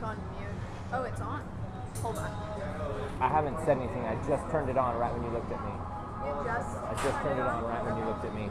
on mute. Oh, it's on. Hold on. I haven't said anything. I just turned it on right when you looked at me. I just turned it on right when you looked at me.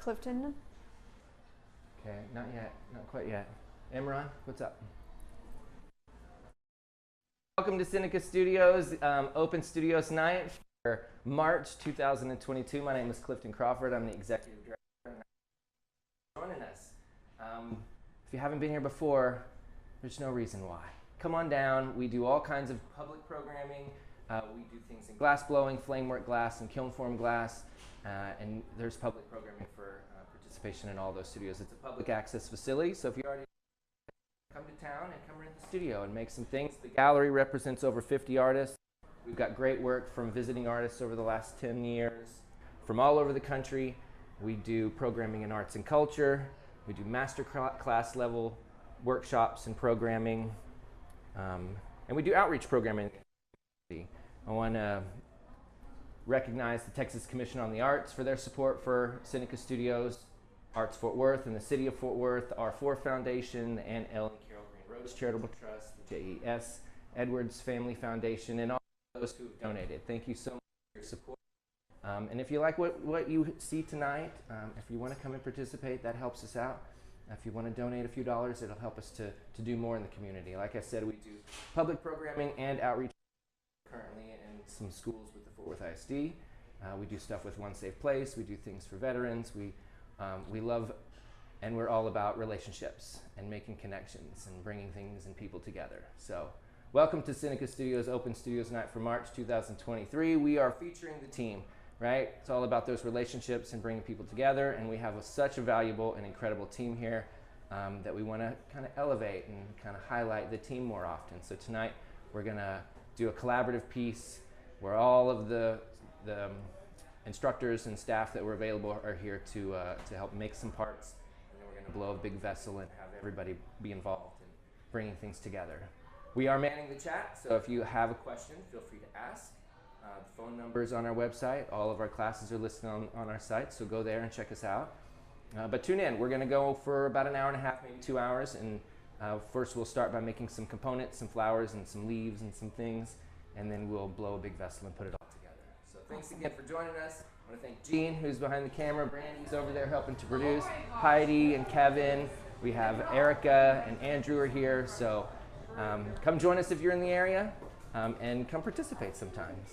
Clifton? Okay, not yet. Not quite yet. Imran, what's up? Welcome to SiNaCa Studios, Open Studios Night for March 2022. My name is Clifton Crawford. I'm the executive director. Joining us. If you haven't been here before, there's no reason why. Come on down. We do all kinds of public programming. We do things in glass blowing, flame work glass, and kiln form glass. And there's public programming for participation in all those studios. It's a public access facility, so if you already come to town and come into the studio and make some things. The gallery represents over 50 artists. We've got great work from visiting artists over the last 10 years from all over the country. We do programming in arts and culture. We do master class level workshops and programming. And we do outreach programming. I want to recognize the Texas Commission on the Arts for their support for SiNaCa Studios, Arts Fort Worth, and the City of Fort Worth, the R4 Foundation, the Ann L. and Carol Green Rose Charitable Trust, the JES Edwards Family Foundation, and all those who have donated. Thank you so much for your support. And if you like what you see tonight, if you want to come and participate, that helps us out. If you want to donate a few dollars, it'll help us to do more in the community. Like I said, we do public programming and outreach currently in some schools with the Fort Worth ISD. We do stuff with One Safe Place. We do things for veterans. We love, and we're all about relationships and making connections and bringing things and people together. So welcome to SiNaCa Studios Open Studios Night for March 2023. We are featuring the team, right? It's all about those relationships and bringing people together, and we have such a valuable and incredible team here that we want to kind of elevate and kind of highlight the team more often. So tonight we're going to do a collaborative piece where all of the instructors and staff that were available are here to help make some parts, and then we're going to blow a big vessel and have everybody be involved in bringing things together. We are manning the chat, so if you have a question, feel free to ask. The phone number is on our website. All of our classes are listed on our site, so go there and check us out. But tune in. We're going to go for about an hour and a half, maybe 2 hours, and first we'll start by making some components, some flowers and some leaves and some things, and then we'll blow a big vessel and put it all together. So thanks again for joining us. I want to thank Jean, who's behind the camera. Brandy's over there helping to produce. Heidi and Kevin. We have Erica and Andrew are here. So come join us if you're in the area, and come participate sometimes.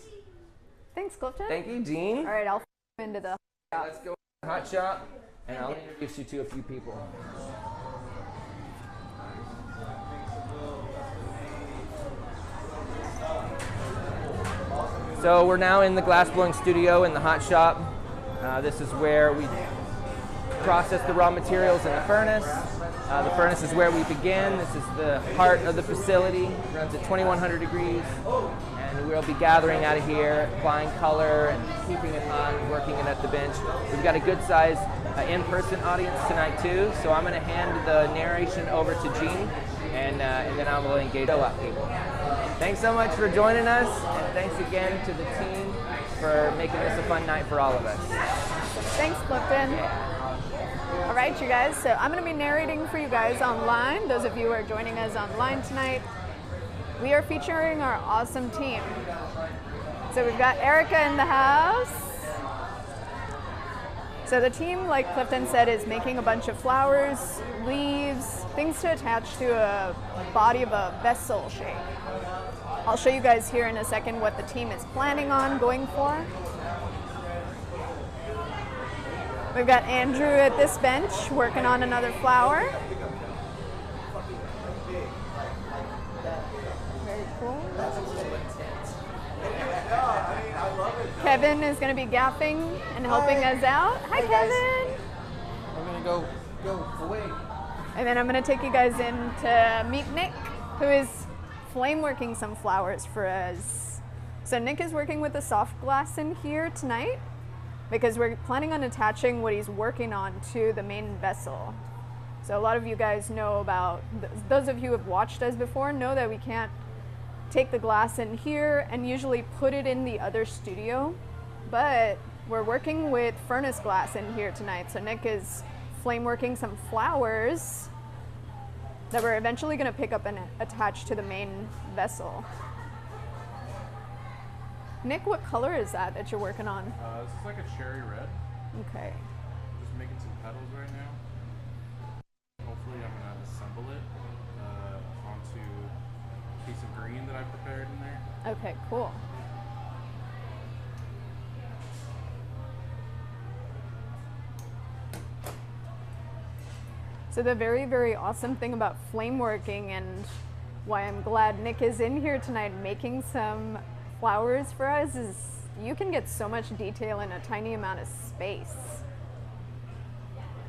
Thanks, Clifton. Thank you, Jean. All right, I'll into the Let's go to the hot shop, and I'll introduce you to a few people. So we're now in the glass blowing studio in the hot shop. This is where we process the raw materials in the furnace. The furnace is where we begin. This is the heart of the facility. It runs at 2100 degrees. And we'll be gathering out of here, applying color and keeping it hot and working it at the bench. We've got a good size in-person audience tonight too. So I'm going to hand the narration over to Jean, and then I will engage a lot of people. Thanks so much for joining us, and thanks again to the team for making this a fun night for all of us. Thanks, Clifton. All right, you guys, so I'm going to be narrating for you guys online. Those of you who are joining us online tonight, we are featuring our awesome team. So we've got Erica in the house. So the team, like Clifton said, is making a bunch of flowers, leaves, things to attach to a body of a vessel shape. I'll show you guys here in a second what the team is planning on going for. We've got Andrew at this bench working on another flower. Very cool. Kevin is going to be gaffing and helping us out. Hi, Kevin. I'm gonna go away. And then I'm going to take you guys in to meet Nick, who is flame working some flowers for us. So Nick is working with the soft glass in here tonight because we're planning on attaching what he's working on to the main vessel. So a lot of you guys know about, those of you who have watched us before know that we can't take the glass in here and usually put it in the other studio, but we're working with furnace glass in here tonight. So Nick is flame working some flowers that we're eventually going to pick up and attach to the main vessel. Nick, what color is that you're working on? This is like a cherry red. Okay. Just making some petals right now. Hopefully I'm going to assemble it onto a piece of green that I prepared in there. Okay, cool. So the very, very awesome thing about flame working, and why I'm glad Nick is in here tonight making some flowers for us, is you can get so much detail in a tiny amount of space.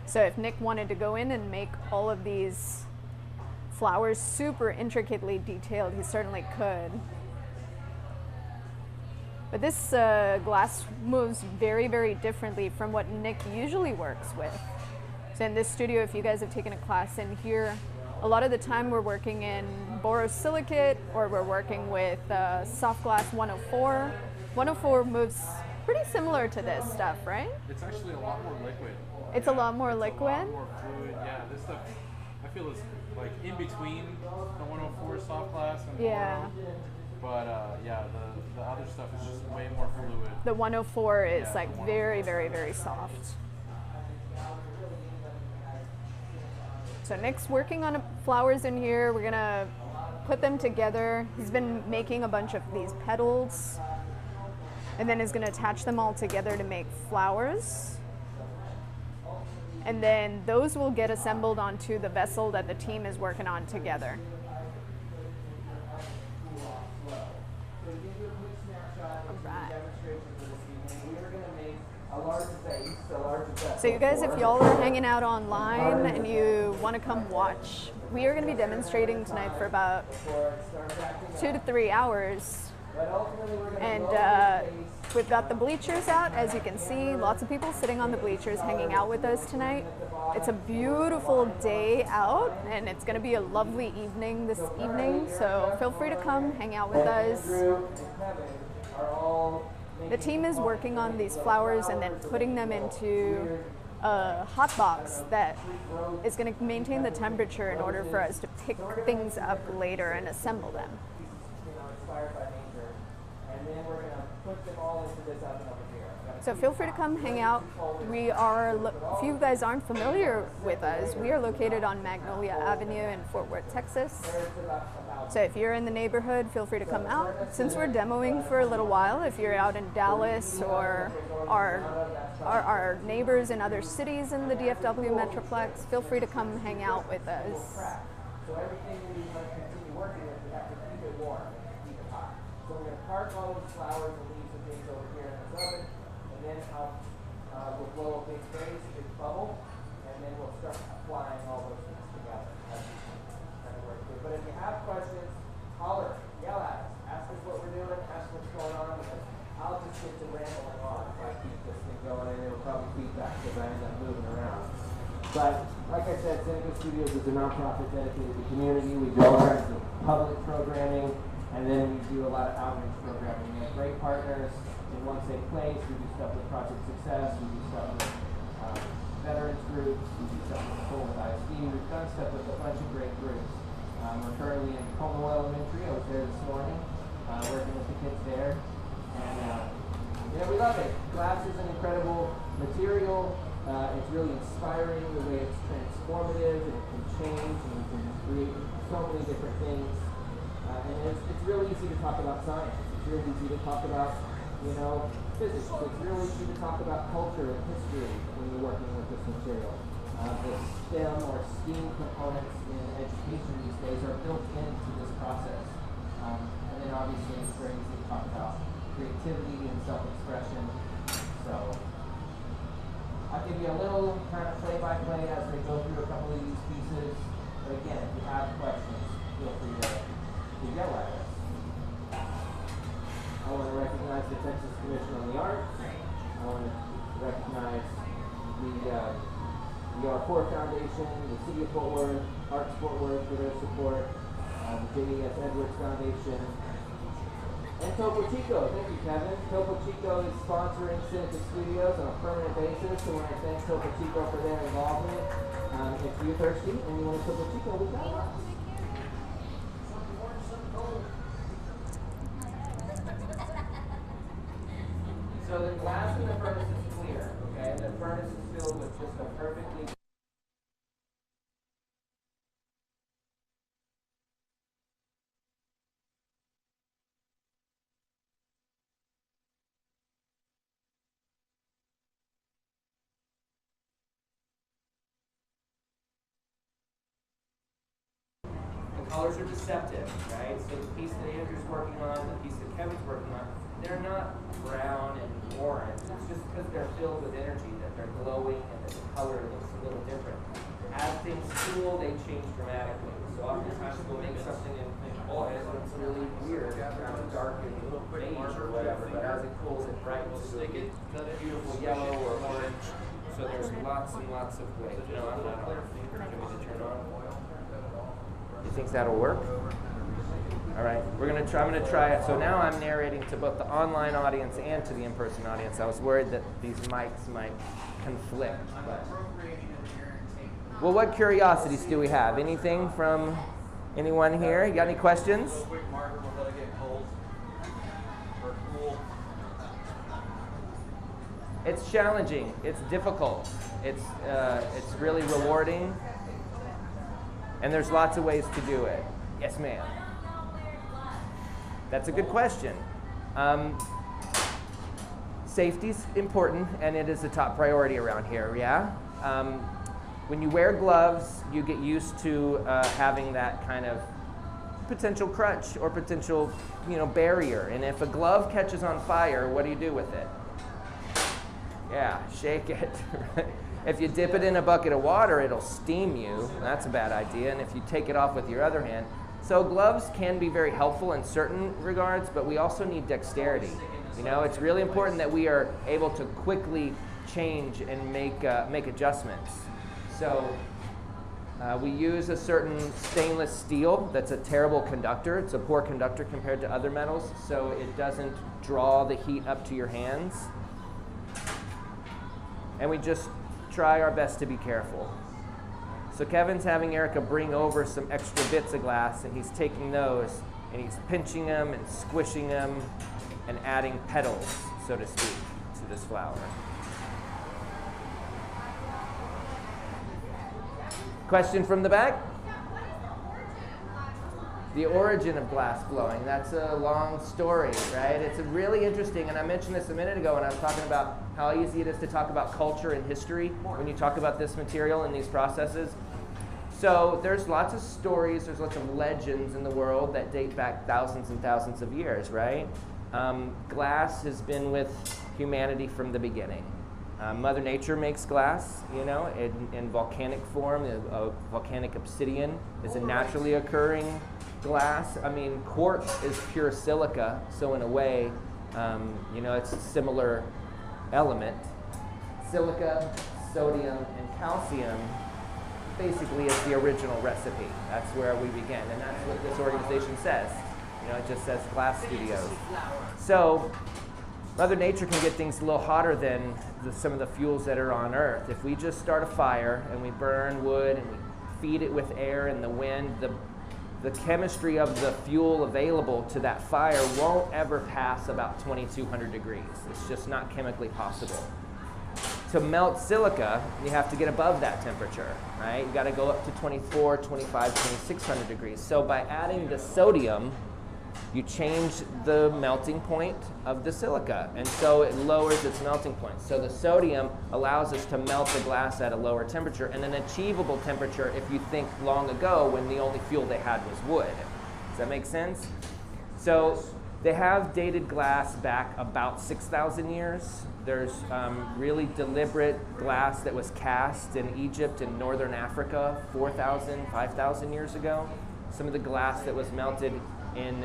So if Nick wanted to go in and make all of these flowers super intricately detailed, he certainly could. But this glass moves very, very differently from what Nick usually works with. So in this studio, if you guys have taken a class in here, a lot of the time we're working in borosilicate, or we're working with soft glass 104. 104 moves pretty similar to this stuff, right? It's actually a lot more liquid. It's a lot more it's liquid? A lot more fluid. Yeah, this stuff I feel is like in between the 104 soft glass and Yeah. boro. But yeah, the other stuff is just way more fluid. The 104 is Yeah, like the 104 very, is very, very soft. So Nick's working on flowers in here. We're gonna put them together. He's been making a bunch of these petals, and then he's gonna attach them all together to make flowers. And then those will get assembled onto the vessel that the team is working on together. So you guys, if y'all are hanging out online and you want to come watch, we are going to be demonstrating tonight for about 2 to 3 hours. And we've got the bleachers out, as you can see, lots of people sitting on the bleachers hanging out with us tonight. It's a beautiful day out, and it's going to be a lovely evening this evening, so feel free to come hang out with us. The team is working on these flowers and then putting them into a hot box that is going to maintain the temperature in order for us to pick things up later and assemble them. So feel free to come hang out. We are, if you guys aren't familiar with us, we are located on Magnolia Avenue in Fort Worth, Texas. So if you're in the neighborhood, feel free to come out. Since we're demoing for a little while, if you're out in Dallas or our neighbors in other cities in the DFW Metroplex, feel free to come hang out with us. So everything we want to continue working with, we have to keep it warm and keep it hot. So we're going to park all those flowers and leaves and things over here in this oven, and then we'll blow a big brace, a big bubble, and then we'll start applying all those things together. That's kind of work too. But if you have questions, holler, yell at us, ask us what we're doing, ask what's going on, because I'll just get to rambling on if I keep this thing going, and it'll probably feedback because I end up moving around. But like I said, SiNaCa Studios is a nonprofit dedicated to community. We do all kinds of public programming, and then we do a lot of outreach programming. We have great partners in One Safe Place. We do stuff with Project Success. We do stuff with veterans groups. We do stuff with School with ISD. We've done stuff with a bunch of great groups. We're currently in Como Elementary. I was there this morning, working with the kids there. And yeah, we love it. Glass is an incredible material. It's really inspiring the way it's transformative, and it can change, and you can create so many different things. And it's really easy to talk about science. It's really easy to talk about, physics. It's really easy to talk about culture and history when you're working with this material. The STEM or STEAM components in education these days are built into this process. And then obviously it's very easy to talk about creativity and self-expression. So I'll give you a little kind of play-by-play as we go through a couple of these pieces. But again, if you have questions, feel free to yell at us. I want to recognize the Texas Commission on the Arts. I want to recognize the R4 Foundation, the City of Fort Worth, Arts Fort Worth for their support, the J.E.S. Edwards Foundation, and Topo Chico. Thank you, Kevin. Topo Chico is sponsoring SiNaCa Studios on a permanent basis, so when I thank Topo Chico for their involvement, if you're thirsty and you want a Topo Chico, we got one. So the glass in the furnace is clear, okay? The furnace is filled with just a perfectly colors are deceptive, right? So the piece that Andrew's working on, the piece that Kevin's working on, they're not brown and orange. It's just because they're filled with energy, that they're glowing and that the color looks a little different. As things cool, they change dramatically. So oftentimes we'll make something and think, oh, it looks really weird, kind of dark and beige or whatever, but as it cools, it brightens to a beautiful yellow or orange. So there's lots and lots of ways. No, I'm not on. Do you want me to turn on? You think that'll work? All right, I'm gonna try it. So now I'm narrating to both the online audience and to the in-person audience. I was worried that these mics might conflict. But. Well, what curiosities do we have? Anything from anyone here? You got any questions? It's challenging. It's difficult. It's really rewarding. And there's lots of ways to do it. Yes, ma'am. That's a good question. Safety's important, and it is a top priority around here, yeah? When you wear gloves, you get used to having that kind of potential crutch or potential, barrier. And if a glove catches on fire, what do you do with it? Yeah, shake it. If you dip it in a bucket of water, it'll steam you. That's a bad idea. And if you take it off with your other hand. So gloves can be very helpful in certain regards, but we also need dexterity. It's really important that we are able to quickly change and make adjustments. So we use a certain stainless steel that's a terrible conductor. It's a poor conductor compared to other metals, so it doesn't draw the heat up to your hands. And we just try our best to be careful. So Kevin's having Erica bring over some extra bits of glass, and he's taking those and he's pinching them and squishing them and adding petals, so to speak, to this flower. Question from the back? The origin of glass blowing. That's a long story, right? It's really interesting, and I mentioned this a minute ago when I was talking about how easy it is to talk about culture and history when you talk about this material and these processes. So there's lots of stories, there's lots of legends in the world that date back thousands and thousands of years, right? Glass has been with humanity from the beginning. Mother Nature makes glass, in volcanic form. Volcanic obsidian is a naturally occurring glass. Quartz is pure silica, so in a way, it's a similar element. Silica, sodium, and calcium basically is the original recipe. That's where we begin, and that's what this organization says. It just says Glass Studios. So Mother Nature can get things a little hotter than some of the fuels that are on Earth. If we just start a fire and we burn wood and we feed it with air and the wind, the chemistry of the fuel available to that fire won't ever pass about 2200 degrees. It's just not chemically possible. To melt silica, you have to get above that temperature, right? You got to go up to 24, 25, 2600 degrees. So by adding the sodium, you change the melting point of the silica, and so it lowers its melting point. So the sodium allows us to melt the glass at a lower temperature, and an achievable temperature if you think long ago when the only fuel they had was wood. Does that make sense? So they have dated glass back about 6,000 years. There's really deliberate glass that was cast in Egypt and northern Africa 4,000, 5,000 years ago. Some of the glass that was melted in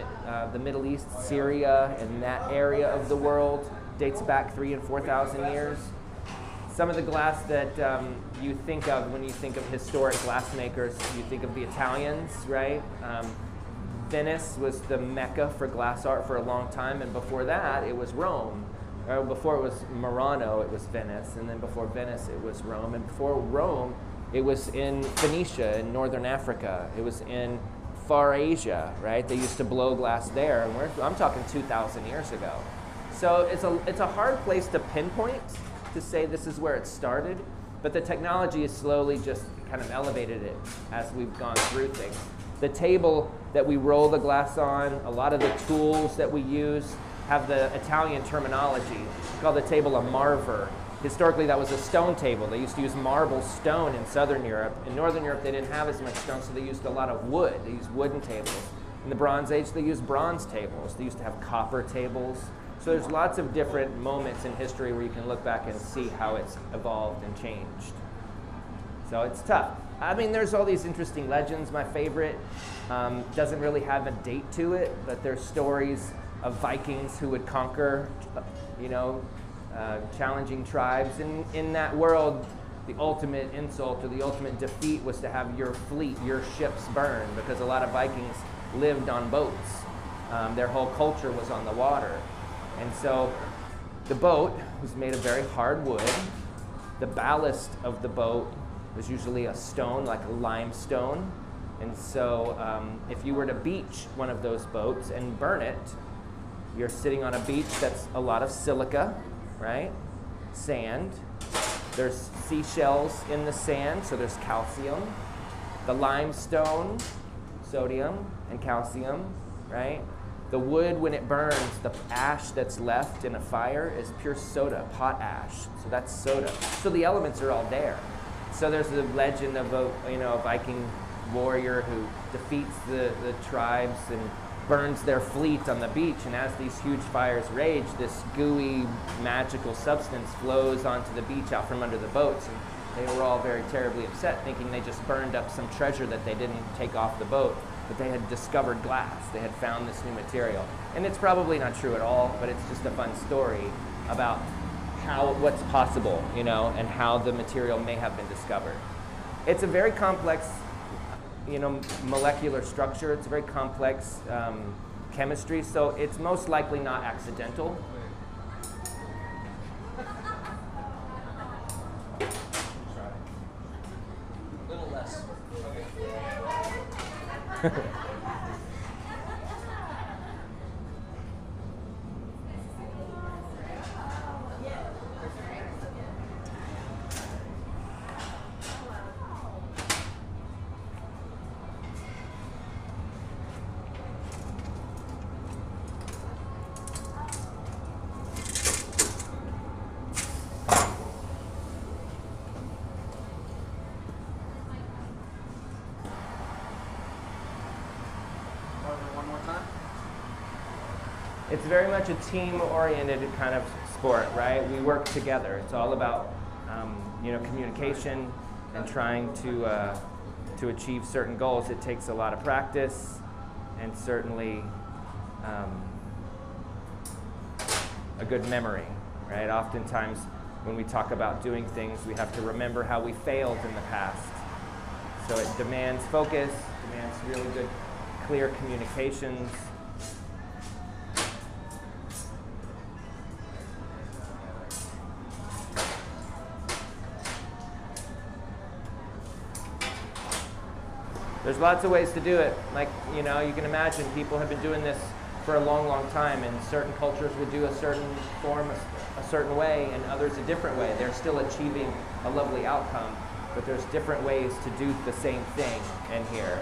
the Middle East, Syria, and that area of the world dates back 3,000 and 4,000 years. Some of the glass that you think of when you think of historic glass makers, you think of the Italians, right? Venice was the mecca for glass art for a long time, and before that it was Rome. Before it was Murano, it was Venice, and then before Venice it was Rome, and before Rome it was in Phoenicia in northern Africa. It was in Far Asia, right? They used to blow glass there, and I'm talking 2,000 years ago. So it's a hard place to pinpoint to say this is where it started, but the technology has slowly just kind of elevated it as we've gone through things. The table that we roll the glass on, a lot of the tools that we use have the Italian terminology. We call the table a marver. Historically, that was a stone table. They used to use marble stone in Southern Europe. In Northern Europe, they didn't have as much stone, so they used a lot of wood. They used wooden tables. In the Bronze Age, they used bronze tables. They used to have copper tables. So there's lots of different moments in history where you can look back and see how it's evolved and changed. So it's tough. I mean, there's all these interesting legends. My favorite doesn't really have a date to it, but there's stories of Vikings who would conquer, challenging tribes. In that world, the ultimate insult or the ultimate defeat was to have your fleet, your ships burned, because a lot of Vikings lived on boats. Their whole culture was on the water. And so the boat was made of very hard wood. The ballast of the boat was usually a stone, like a limestone. And so if you were to beach one of those boats and burn it, you're sitting on a beach that's a lot of silica, right? Sand. There's seashells in the sand, so there's calcium. The limestone, sodium and calcium, right? The wood, when it burns, the ash that's left in a fire is pure soda, pot ash. So that's soda. So the elements are all there. So there's the legend of a Viking warrior who defeats the tribes and burns their fleet on the beach. And as these huge fires rage, this gooey, magical substance flows onto the beach out from under the boats. And they were all very terribly upset, thinking they just burned up some treasure that they didn't take off the boat. But they had discovered glass. They had found this new material. And it's probably not true at all, but it's just a fun story about what's possible, and how the material may have been discovered. It's a very complex, molecular structure. It's a very complex chemistry, so it's most likely not accidental. A little less. One more time. It's very much a team-oriented kind of sport, right? We work together. It's all about, communication and trying to achieve certain goals. It takes a lot of practice and certainly a good memory, right? Oftentimes when we talk about doing things, we have to remember how we failed in the past. So it demands focus, demands really good, clear communications. There's lots of ways to do it. Like, you can imagine people have been doing this for a long, long time, and certain cultures would do a certain form a certain way and others a different way. They're still achieving a lovely outcome, but there's different ways to do the same thing in here.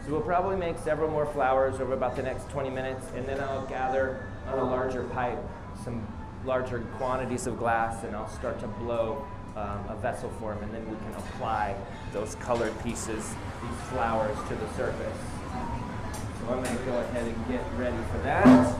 So we'll probably make several more flowers over about the next 20 minutes, and then I'll gather on a larger pipe some larger quantities of glass, and I'll start to blow a vessel for them, and then we can apply those colored pieces, these flowers, to the surface. So I'm going to go ahead and get ready for that.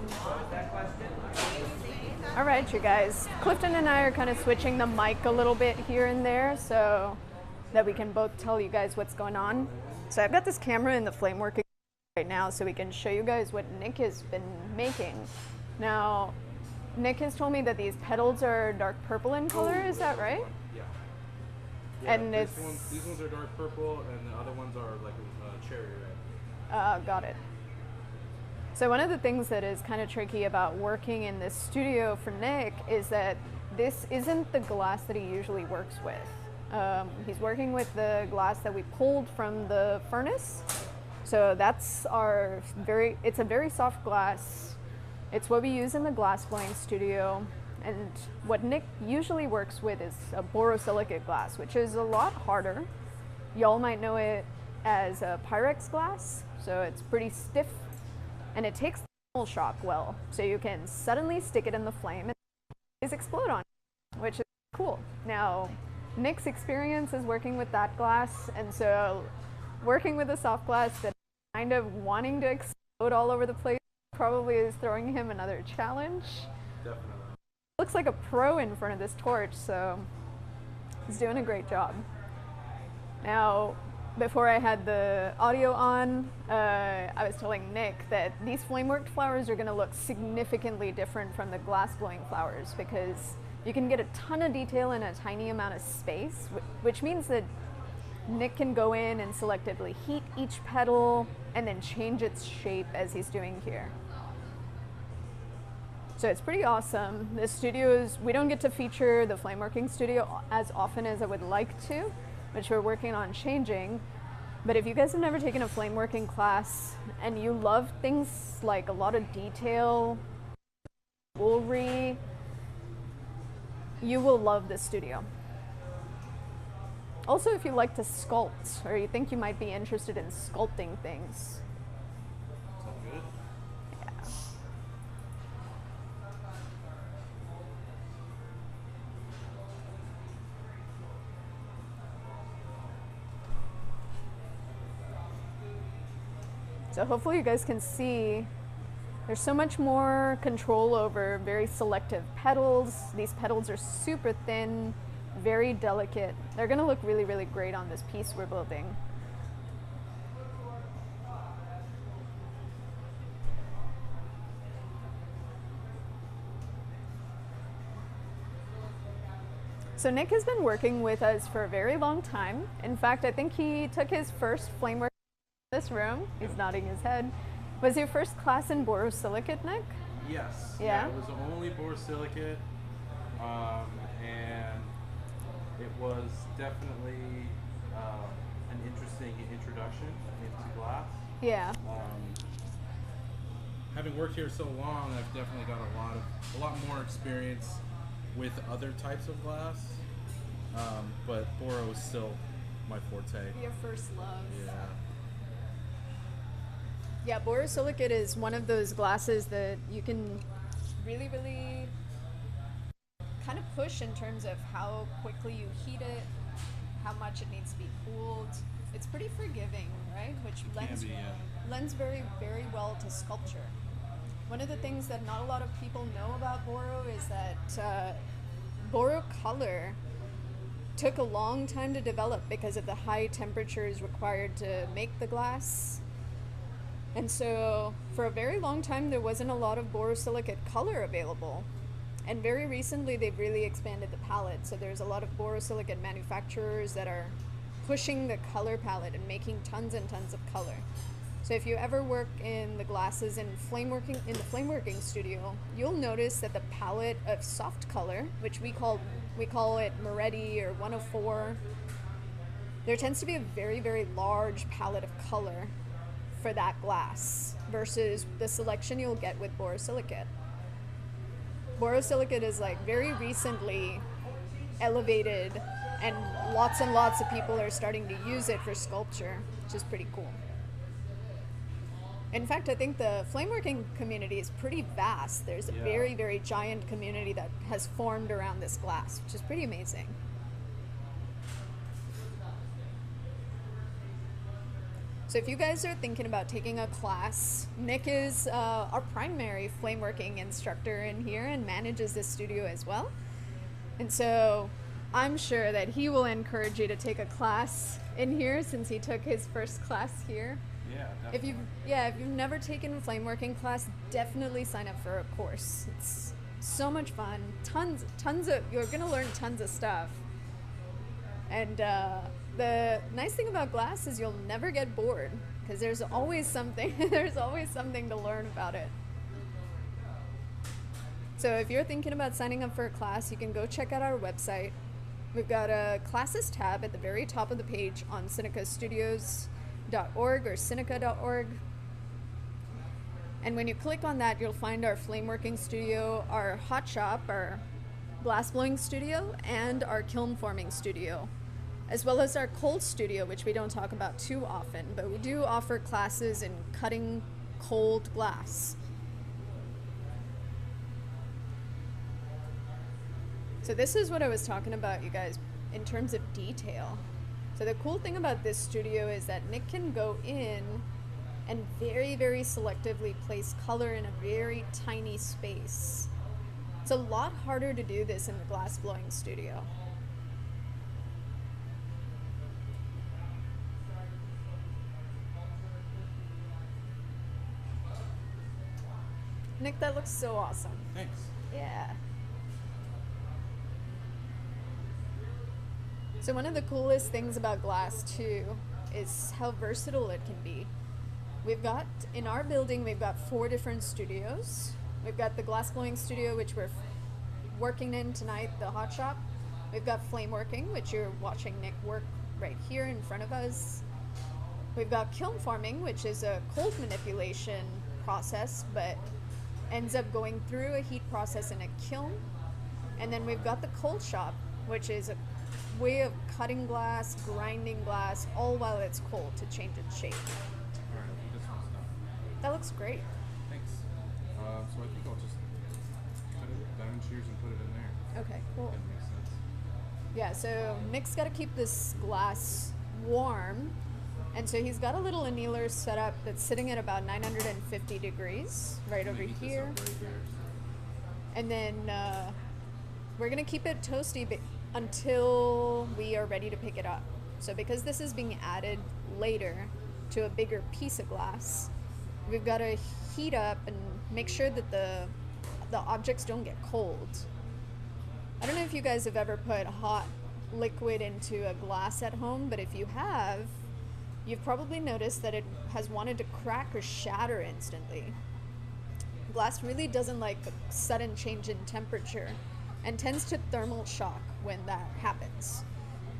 What was that question? All right, you guys. Clifton and I are kind of switching the mic a little bit here and there so that we can both tell you guys what's going on. So I've got this camera in the flame working right now so we can show you guys what Nick has been making. Now, Nick has told me that these petals are dark purple in color, is that right? Yeah. And these ones are dark purple, and the other ones are like cherry red. Got it. So one of the things that is kind of tricky about working in this studio for Nick is that this isn't the glass that he usually works with. He's working with the glass that we pulled from the furnace. So that's it's a very soft glass. It's what we use in the glass blowing studio. And what Nick usually works with is a borosilicate glass, which is a lot harder. Y'all might know it as a Pyrex glass. So it's pretty stiff and it takes the thermal shock well. So you can suddenly stick it in the flame and it explode on it, which is cool. Now, Nick's experience is working with that glass, and so working with a soft glass that kind of wanting to explode all over the place probably is throwing him another challenge. Definitely. Looks like a pro in front of this torch, so he's doing a great job. Now, before I had the audio on, I was telling Nick that these flame-worked flowers are going to look significantly different from the glass-blowing flowers because you can get a ton of detail in a tiny amount of space, which means that Nick can go in and selectively heat each petal and then change its shape as he's doing here. So it's pretty awesome. The studios, we don't get to feature the flame working studio as often as I would like to, which we're working on changing. But if you guys have never taken a flame working class and you love things like a lot of detail, jewelry, you will love this studio. Also, if you like to sculpt or you think you might be interested in sculpting things. Sound good? Yeah. So hopefully you guys can see there's so much more control over very selective petals. These petals are super thin, very delicate. They're gonna look really, really great on this piece we're building. So Nick has been working with us for a very long time. In fact, I think he took his first flame work in this room. He's nodding his head. Was your first class in borosilicate, Nick? Yes. Yeah? It was only borosilicate, and it was definitely an interesting introduction into glass. Yeah. Having worked here so long, I've definitely got a lot more experience with other types of glass, but boro is still my forte. Your first love. Yeah. Yeah, borosilicate is one of those glasses that you can really, really kind of push in terms of how quickly you heat it, how much it needs to be cooled. It's pretty forgiving, right? Which lends very, very well to sculpture. One of the things that not a lot of people know about boro is that boro color took a long time to develop because of the high temperatures required to make the glass. And so for a very long time, there wasn't a lot of borosilicate color available. And very recently, they've really expanded the palette. So there's a lot of borosilicate manufacturers that are pushing the color palette and making tons and tons of color. So if you ever work in the glasses in the flame working studio, you'll notice that the palette of soft color, which we call it Moretti or 104, there tends to be a very, very large palette of color for that glass versus the selection you'll get with borosilicate. Borosilicate is like very recently elevated and lots of people are starting to use it for sculpture, which is pretty cool. In fact, I think the flameworking community is pretty vast. There's a very, very giant community that has formed around this glass, which is pretty amazing. So if you guys are thinking about taking a class, Nick is our primary flame working instructor in here and manages this studio as well. And so I'm sure that he will encourage you to take a class in here since he took his first class here. Yeah, definitely. If you've never taken a flame working class, definitely sign up for a course. It's so much fun. You're gonna learn tons of stuff. And the nice thing about glass is you'll never get bored because there's always something to learn about it. So if you're thinking about signing up for a class, you can go check out our website. We've got a classes tab at the very top of the page on SiNaCaStudios.org or SiNaCa.org. And when you click on that, you'll find our flame working studio, our hot shop, our glass blowing studio, and our kiln forming studio, as well as our cold studio, which we don't talk about too often, but we do offer classes in cutting cold glass. So this is what I was talking about, you guys, in terms of detail. So the cool thing about this studio is that Nick can go in and very, very selectively place color in a very tiny space. It's a lot harder to do this in the glass blowing studio. Nick, that looks so awesome. Thanks. Yeah. So one of the coolest things about glass too is how versatile it can be. In our building, we've got 4 different studios. We've got the glass blowing studio, which we're working in tonight, the hot shop. We've got flame working, which you're watching Nick work right here in front of us. We've got kiln forming, which is a cold manipulation process, but ends up going through a heat process in a kiln. And then we've got the cold shop, which is a way of cutting glass, grinding glass, all while it's cold to change its shape. All right, this one's done. That looks great. Thanks. So I think I'll just cut it diamond shears and put it in there. Okay, cool. That makes sense. Yeah, so Nick's got to keep this glass warm, and so he's got a little annealer set up that's sitting at about 950 degrees right I'm over gonna heat this here. up right here, And then we're gonna keep it toasty until we are ready to pick it up. So because this is being added later to a bigger piece of glass, we've got to heat up and make sure that the objects don't get cold. I don't know if you guys have ever put hot liquid into a glass at home, but if you have, you've probably noticed that it has wanted to crack or shatter instantly. Glass really doesn't like a sudden change in temperature and tends to thermal shock when that happens.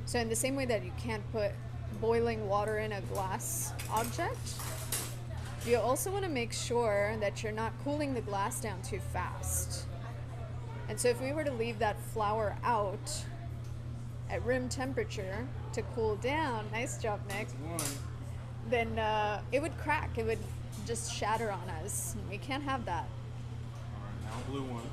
So in the same way that you can't put boiling water in a glass object, you also want to make sure that you're not cooling the glass down too fast. And so if we were to leave that flour out at room temperature to cool down, nice job, Nick, One. then it would crack, it would just shatter on us. We can't have that. All right, now blue one.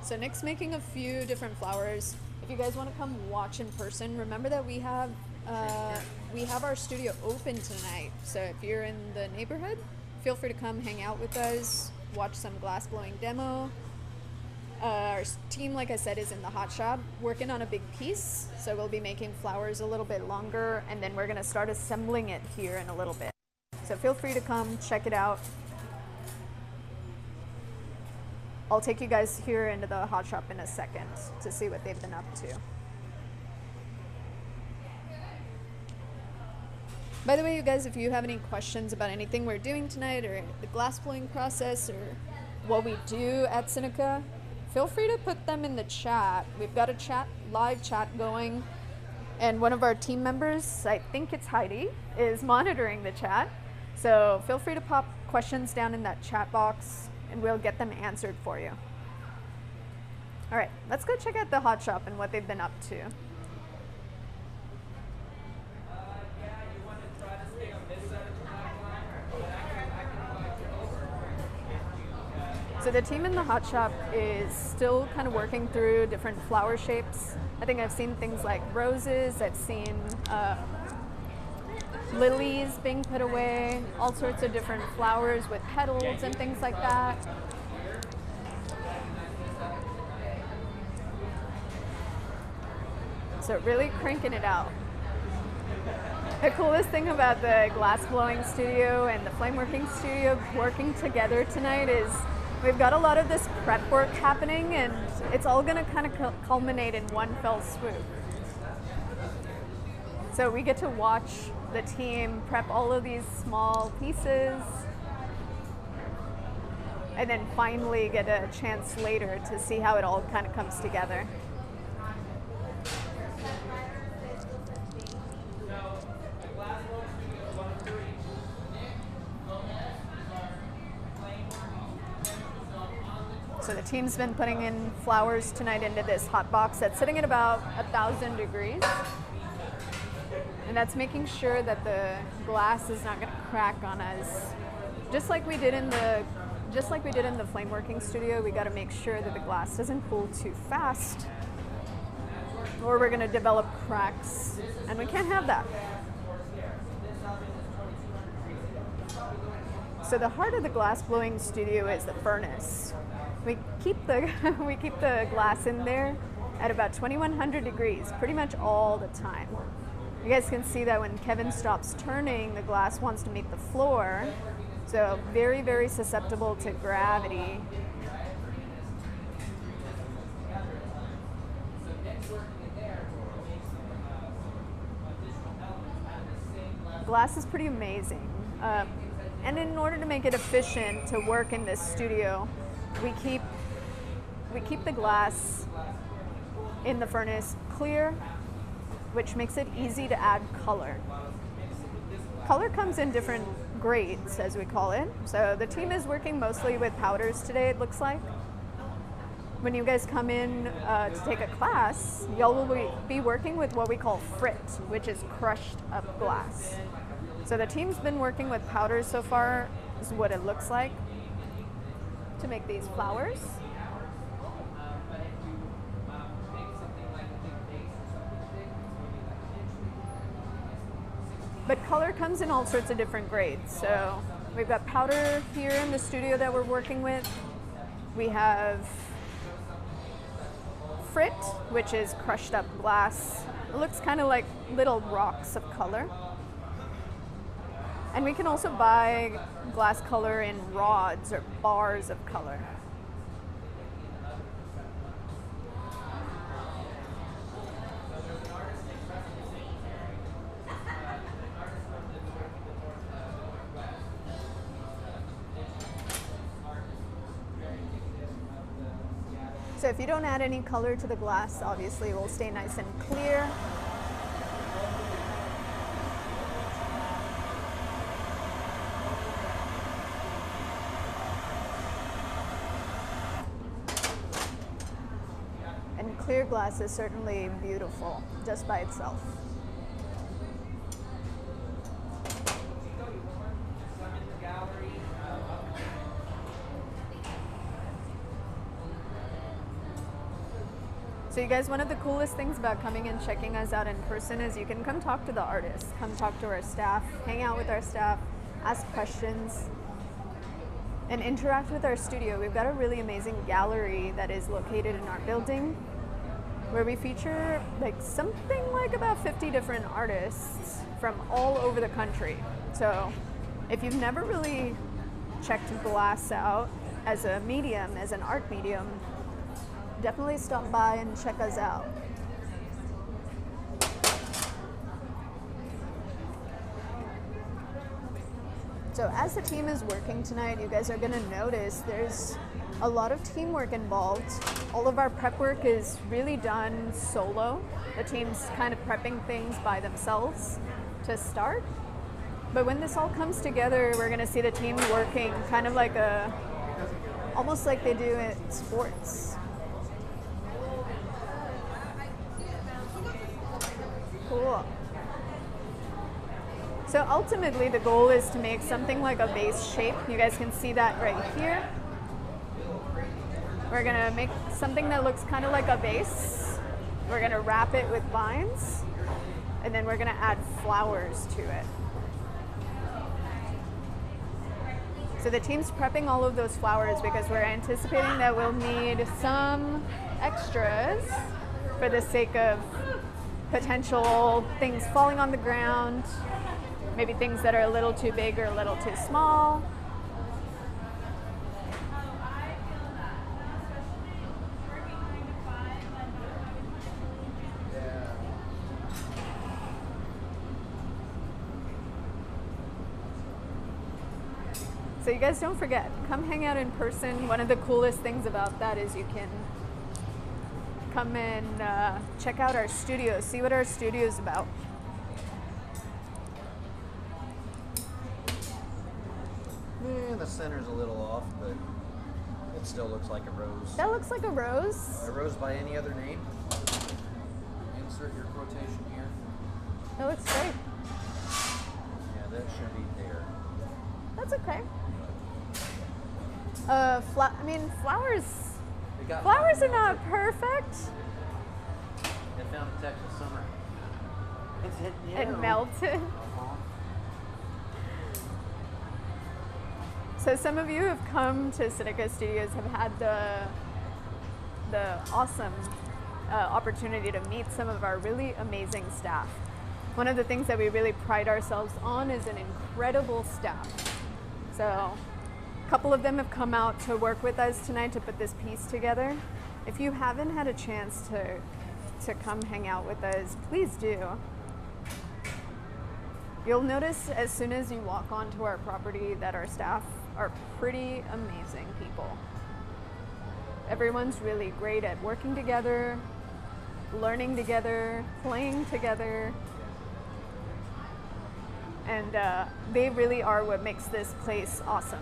So Nick's making a few different flours. If you guys want to come watch in person, remember that we have our studio open tonight. So if you're in the neighborhood, feel free to come hang out with us, watch some glass blowing demo. Our team, like I said, is in the hot shop working on a big piece. So we'll be making flours a little bit longer, and then we're going to start assembling it here in a little bit. So feel free to come check it out. I'll take you guys here into the hot shop in a second to see what they've been up to. By the way, you guys, if you have any questions about anything we're doing tonight or the glass blowing process or what we do at SiNaCa, feel free to put them in the chat. We've got a live chat going, and one of our team members, I think it's Heidi, is monitoring the chat. So feel free to pop questions down in that chat box and we'll get them answered for you. All right, let's go check out the hot shop and what they've been up to. So the team in the hot shop is still kind of working through different flower shapes. I think I've seen things like roses. I've seen lilies being put away, all sorts of different flowers with petals and things like that. So really cranking it out. The coolest thing about the glass blowing studio and the flame working studio working together tonight is we've got a lot of this prep work happening, and it's all going to kind of culminate in one fell swoop. So we get to watch the team prep all of these small pieces and then finally get a chance later to see how it all kind of comes together. So the team's been putting in flowers tonight into this hot box that's sitting at about 1,000 degrees. And that's making sure that the glass is not going to crack on us. Just like we did in the flame working studio, we got to make sure that the glass doesn't cool too fast, or we're going to develop cracks, and we can't have that. So the heart of the glass blowing studio is the furnace. We keep the glass in there at about 2,100 degrees pretty much all the time. You guys can see that when Kevin stops turning, the glass wants to meet the floor. So very, very susceptible to gravity. Glass is pretty amazing. And in order to make it efficient to work in this studio, we keep the glass in the furnace clear, which makes it easy to add color. Color comes in different grades, as we call it. So the team is working mostly with powders today, it looks like. When you guys come in to take a class, y'all will be working with what we call frit, which is crushed up glass. So the team's been working with powders so far, is what it looks like, to make these flowers. But color comes in all sorts of different grades. So we've got powder here in the studio that we're working with. We have frit, which is crushed up glass. It looks kind of like little rocks of color. And we can also buy glass color in rods or bars of color. So if you don't add any color to the glass, obviously it will stay nice and clear. And clear glass is certainly beautiful just by itself. So you guys, one of the coolest things about coming and checking us out in person is you can come talk to the artists, come talk to our staff, hang out with our staff, ask questions, and interact with our studio. We've got a really amazing gallery that is located in our building where we feature something like about 50 different artists from all over the country. So if you've never really checked glass out as a medium, as an art medium, definitely stop by and check us out. So as the team is working tonight, you guys are going to notice there's a lot of teamwork involved. All of our prep work is really done solo. The team's kind of prepping things by themselves to start. But when this all comes together, we're going to see the team working kind of like almost like they do at sports. Cool. So ultimately the goal is to make something like a vase shape. You guys can see that right here. We're gonna make something that looks kind of like a vase. We're gonna wrap it with vines, and then we're gonna add flowers to it. So the team's prepping all of those flowers because we're anticipating that we'll need some extras for the sake of potential things falling on the ground, maybe things that are a little too big or a little too small. So you guys don't forget, come hang out in person. One of the coolest things about that is you can come and check out our studio, see what our studio is about. Yeah, the center's a little off, but it still looks like a rose. That looks like a rose. A rose by any other name? Insert your quotation here. That looks great. Yeah, that should be there. That's okay. I mean, flowers It are not perfect. They found a Texas summer. It's hit It melted. So some of you who've come to SiNaCa Studios have had the awesome opportunity to meet some of our really amazing staff. One of the things that we really pride ourselves on is an incredible staff. So a couple of them have come out to work with us tonight to put this piece together. If you haven't had a chance to come hang out with us, please do. You'll notice as soon as you walk onto our property that our staff are pretty amazing people. Everyone's really great at working together, learning together, playing together. And they really are what makes this place awesome.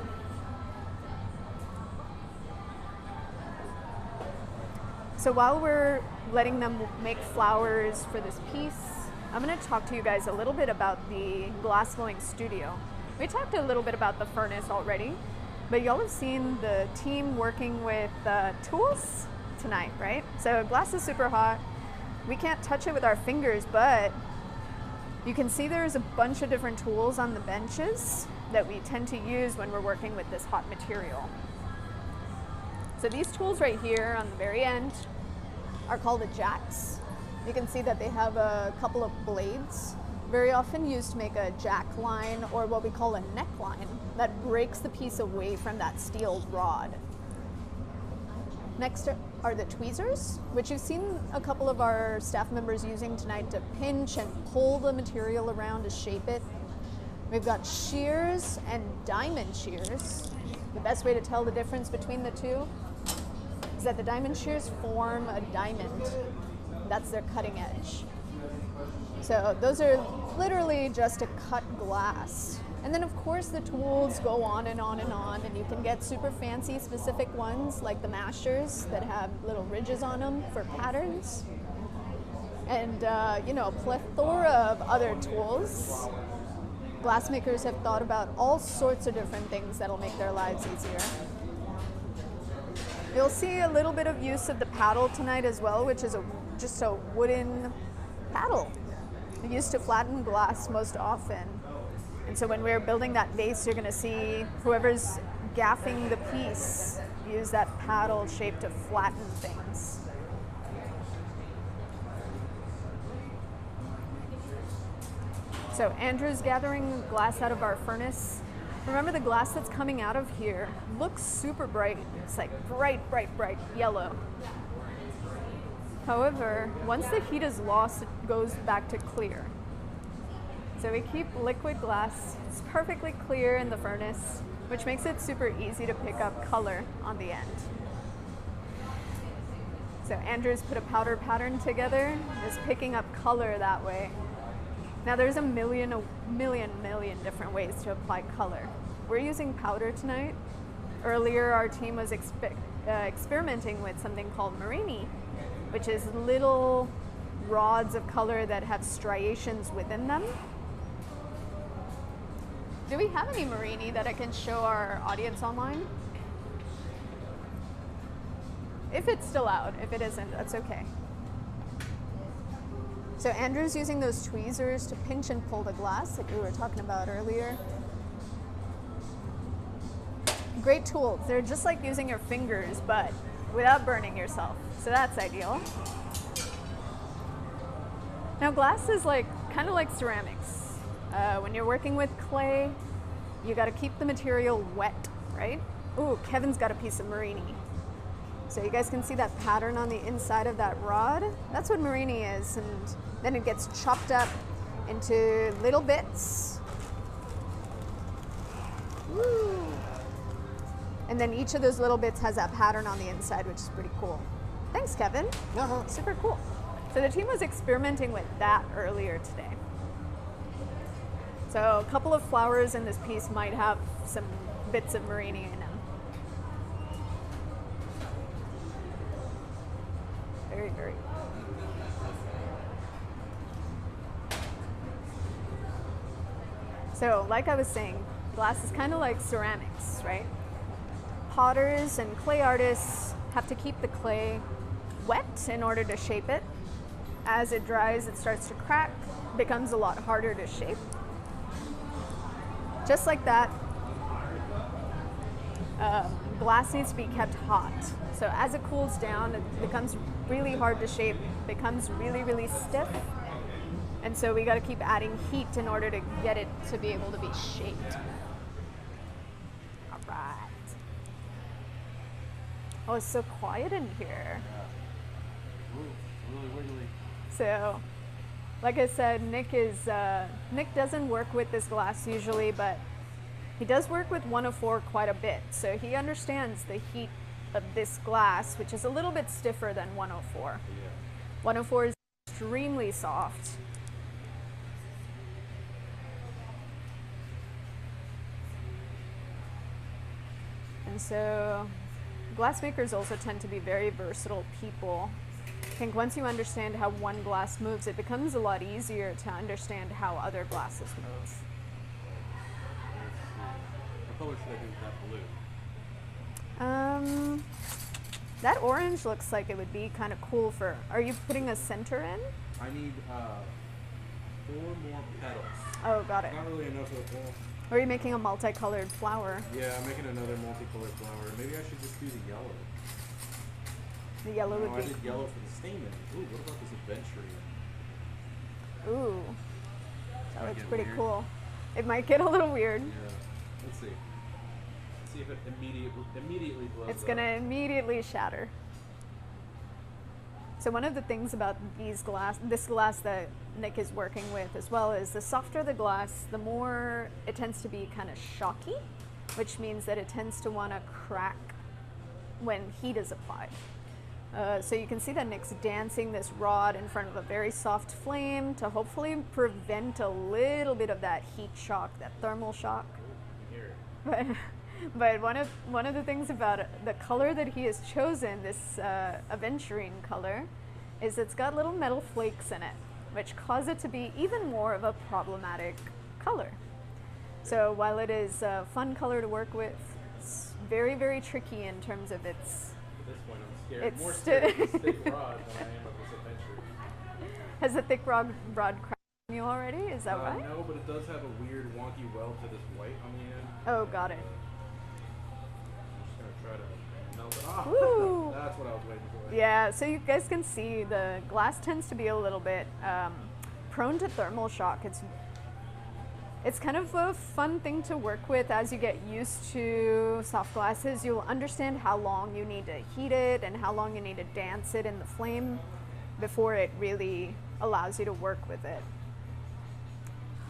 So while we're letting them make flowers for this piece, I'm going to talk to you guys a little bit about the glass blowing studio. We talked a little bit about the furnace already, but y'all have seen the team working with tools tonight, right? So glass is super hot. We can't touch it with our fingers, but you can see there's a bunch of different tools on the benches that we tend to use when we're working with this hot material. So these tools right here on the very end are called the jacks. You can see that they have a couple of blades, very often used to make a jack line or what we call a neckline that breaks the piece away from that steel rod. Next are the tweezers, which you've seen a couple of our staff members using tonight to pinch and pull the material around to shape it. We've got shears and diamond shears. The best way to tell the difference between the two is that the diamond shears form a diamond. That's their cutting edge. So those are literally just to cut glass. And then of course the tools go on and on and on, and you can get super fancy specific ones like the mashers that have little ridges on them for patterns. And you know, a plethora of other tools. Glassmakers have thought about all sorts of different things that'll make their lives easier. You'll see a little bit of use of the paddle tonight as well, which is just a wooden paddle used to flatten glass most often. And so when we're building that base, you're going to see whoever's gaffing the piece use that paddle shape to flatten things. So Andrew's gathering glass out of our furnace. Remember, the glass that's coming out of here looks super bright. It's like bright, bright, bright yellow. However, once the heat is lost, it goes back to clear. So we keep liquid glass. It's perfectly clear in the furnace, which makes it super easy to pick up color on the end. So Andrew's put a powder pattern together, is picking up color that way. Now there's a million different ways to apply color. We're using powder tonight. Earlier our team was experimenting with something called Marini, which is little rods of color that have striations within them. Do we have any Marini that I can show our audience online? If it's still out. If it isn't, that's okay. So Andrew's using those tweezers to pinch and pull the glass like we were talking about earlier. great tools. They're just like using your fingers, but without burning yourself. So that's ideal. Now glass is like kind of like ceramics. When you're working with clay, you got to keep the material wet, right? Ooh, Kevin's got a piece of marini. So you guys can see that pattern on the inside of that rod. That's what marini is, and then it gets chopped up into little bits. Woo. And then each of those little bits has that pattern on the inside, which is pretty cool. Thanks, Kevin. Super cool. So the team was experimenting with that earlier today. So a couple of flowers in this piece might have some bits of marini in them. Very, very cool. So like I was saying, glass is kind of like ceramics, right? Potters and clay artists have to keep the clay wet in order to shape it. As it dries, it starts to crack, becomes a lot harder to shape. Just like that, glass needs to be kept hot. So as it cools down, it becomes really hard to shape, becomes really, really stiff. And so we got to keep adding heat in order to get it to be able to be shaped. All right. Oh, it's so quiet in here. Ooh, really wiggly. So, like I said, Nick doesn't work with this glass usually, but he does work with 104 quite a bit. So he understands the heat of this glass, which is a little bit stiffer than 104. Yeah. 104 is extremely soft. And so glassmakers also tend to be very versatile people. I think once you understand how one glass moves, it becomes a lot easier to understand how other glasses move. What color should I do with that blue? That orange looks like it would be kind of cool for, are you putting a center in? I need 4 more petals. Oh, got it. Not really enough of that. Or are you making a multicolored flower? Yeah, I'm making another multicolored flower. Maybe I should just do the yellow. The yellow No, would I be did yellow for the stamen. Ooh, what about this adventure? Ooh, that Might looks get pretty weird. cool. It might get a little weird. Yeah. Let's see. Let's see if it immediately blows It's up. gonna immediately shatter. So one of the things about this glass that Nick is working with as well is the softer the glass, the more it tends to be kind of shocky, which means that it tends to want to crack when heat is applied. So you can see that Nick's dancing this rod in front of a very soft flame to hopefully prevent a little bit of that heat shock, that thermal shock. Here. But one of the things about the color that he has chosen, this aventurine color, is it's got little metal flakes in it, which cause it to be even more of a problematic color. So while it is a fun color to work with, it's very, very tricky in terms of its. At this point, I'm scared. It's More scared of this thick rod than I am of this adventure. Has the thick rod cracked on you already? Is that right? No, but it does have a weird wonky weld to this white on the end. Oh, got it. I'm just gonna try to melt it off. Woo! That's what I was waiting for. Yeah, so you guys can see the glass tends to be a little bit prone to thermal shock. It's kind of a fun thing to work with as you get used to soft glasses. You'll understand how long you need to heat it and how long you need to dance it in the flame before it really allows you to work with it.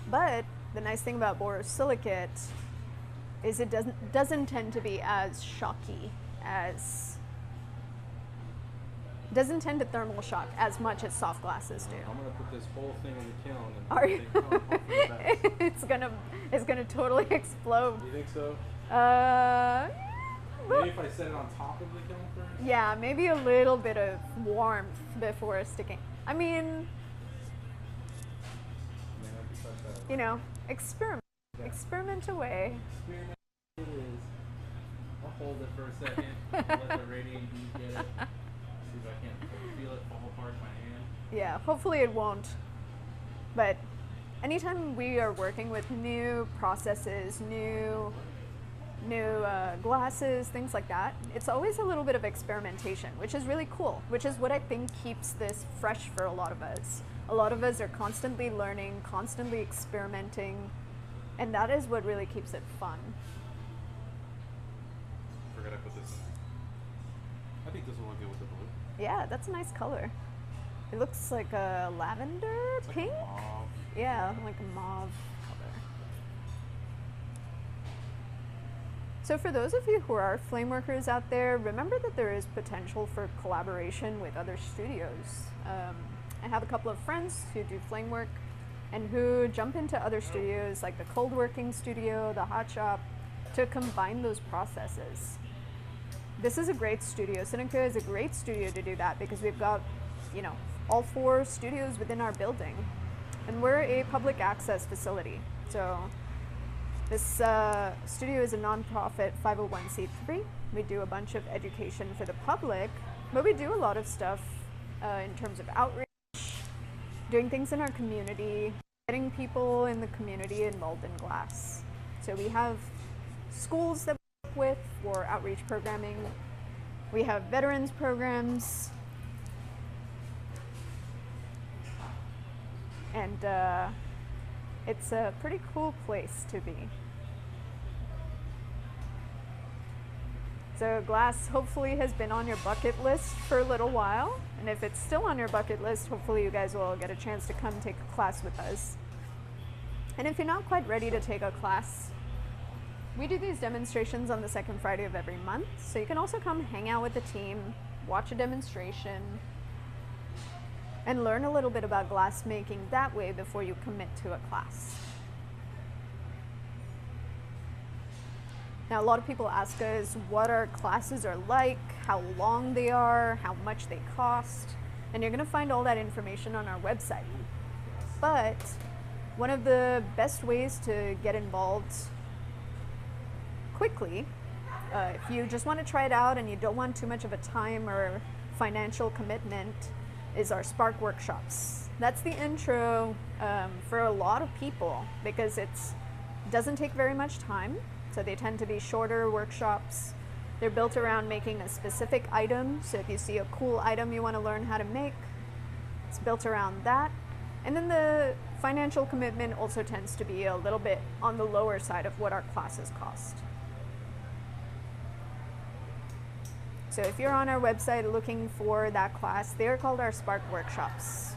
But the nice thing about borosilicate is it doesn't tend to be as shocky doesn't tend to thermal shock as much as soft glasses do. I'm gonna put this whole thing in the kiln and Are you? hope for the best. it's gonna totally explode. Do you think so? Well, Maybe if I set it on top of the kiln first? yeah, maybe a little bit of warmth before sticking. I mean, Man, I'd be such a you know, experiment. Yeah. Experiment away. experiment. It is. I'll hold it for a second. Let the radiant heat get it. See if I can't feel it fall apart in my hand. Yeah, hopefully it won't. But anytime we are working with new processes, new new glasses, things like that. It's always a little bit of experimentation, which is really cool, which is what I think keeps this fresh for a lot of us. A lot of us are constantly learning, constantly experimenting, and that is what really keeps it fun. Forgot I put this in there. I think this will look good with the blue. Yeah, that's a nice color. It looks like a lavender It's like pink. a mauve. Yeah, like a mauve color. So for those of you who are flame workers out there, remember that there is potential for collaboration with other studios. I have a couple of friends who do flame work and who jump into other studios like the cold working studio, the hot shop, to combine those processes. This is a great studio. SiNaCa is a great studio to do that because we've got, you know, all 4 studios within our building. And we're a public access facility. So this studio is a nonprofit 501c3. We do a bunch of education for the public, but we do a lot of stuff in terms of outreach, doing things in our community, getting people in the community involved in glass. So we have schools that we work with for outreach programming. We have veterans programs. And it's a pretty cool place to be. So glass hopefully has been on your bucket list for a little while. And if it's still on your bucket list, hopefully you guys will get a chance to come take a class with us. And if you're not quite ready to take a class, we do these demonstrations on the second Friday of every month. So you can also come hang out with the team, watch a demonstration, and learn a little bit about glass making that way before you commit to a class. Now, a lot of people ask us what our classes are like, how long they are, how much they cost, and you're gonna find all that information on our website. But one of the best ways to get involved quickly, if you just want to try it out and you don't want too much of a time or financial commitment, is our Spark workshops. That's the intro for a lot of people because it doesn't take very much time. So they tend to be shorter workshops. They're built around making a specific item. So if you see a cool item you want to learn how to make, it's built around that. And then the financial commitment also tends to be a little bit on the lower side of what our classes cost. So if you're on our website looking for that class, they're called our Spark workshops.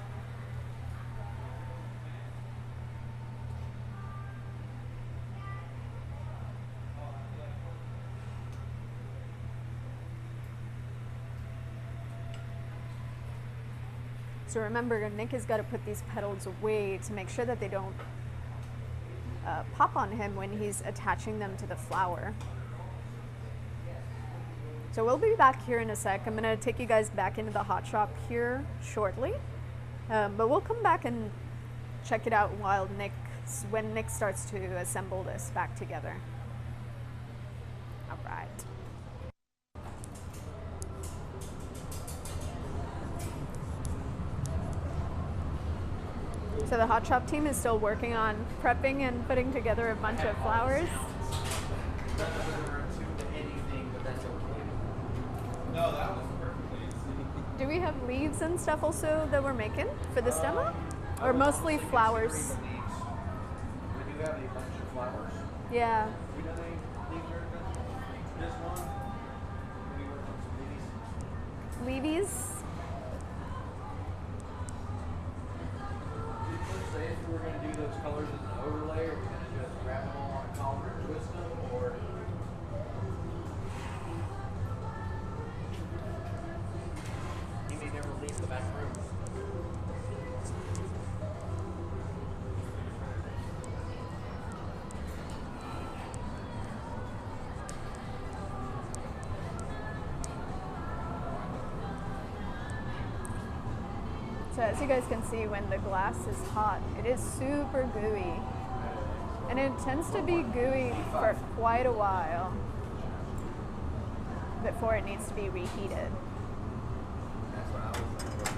So remember, Nick has got to put these petals away to make sure that they don't pop on him when he's attaching them to the flower. So we'll be back here in a sec. I'm gonna take you guys back into the hot shop here shortly. But we'll come back and check it out when Nick starts to assemble this back together. All right. So the hot shop team is still working on prepping and putting together a bunch of flowers. No, that was perfectly. Do we have leaves and stuff also that we're making for this demo? Or mostly flowers? We do have a bunch of flowers. Yeah. We know they leaves are good. This one, we work on some leaves. Leavies? Say if we were going to do those colors as an overlay, are we going to just wrap them all on a collar and twist them, or he may never leave the back room. So as you guys can see, when the glass is hot, it is super gooey. And it tends to be gooey for quite a while before it needs to be reheated. That's what I was thinking.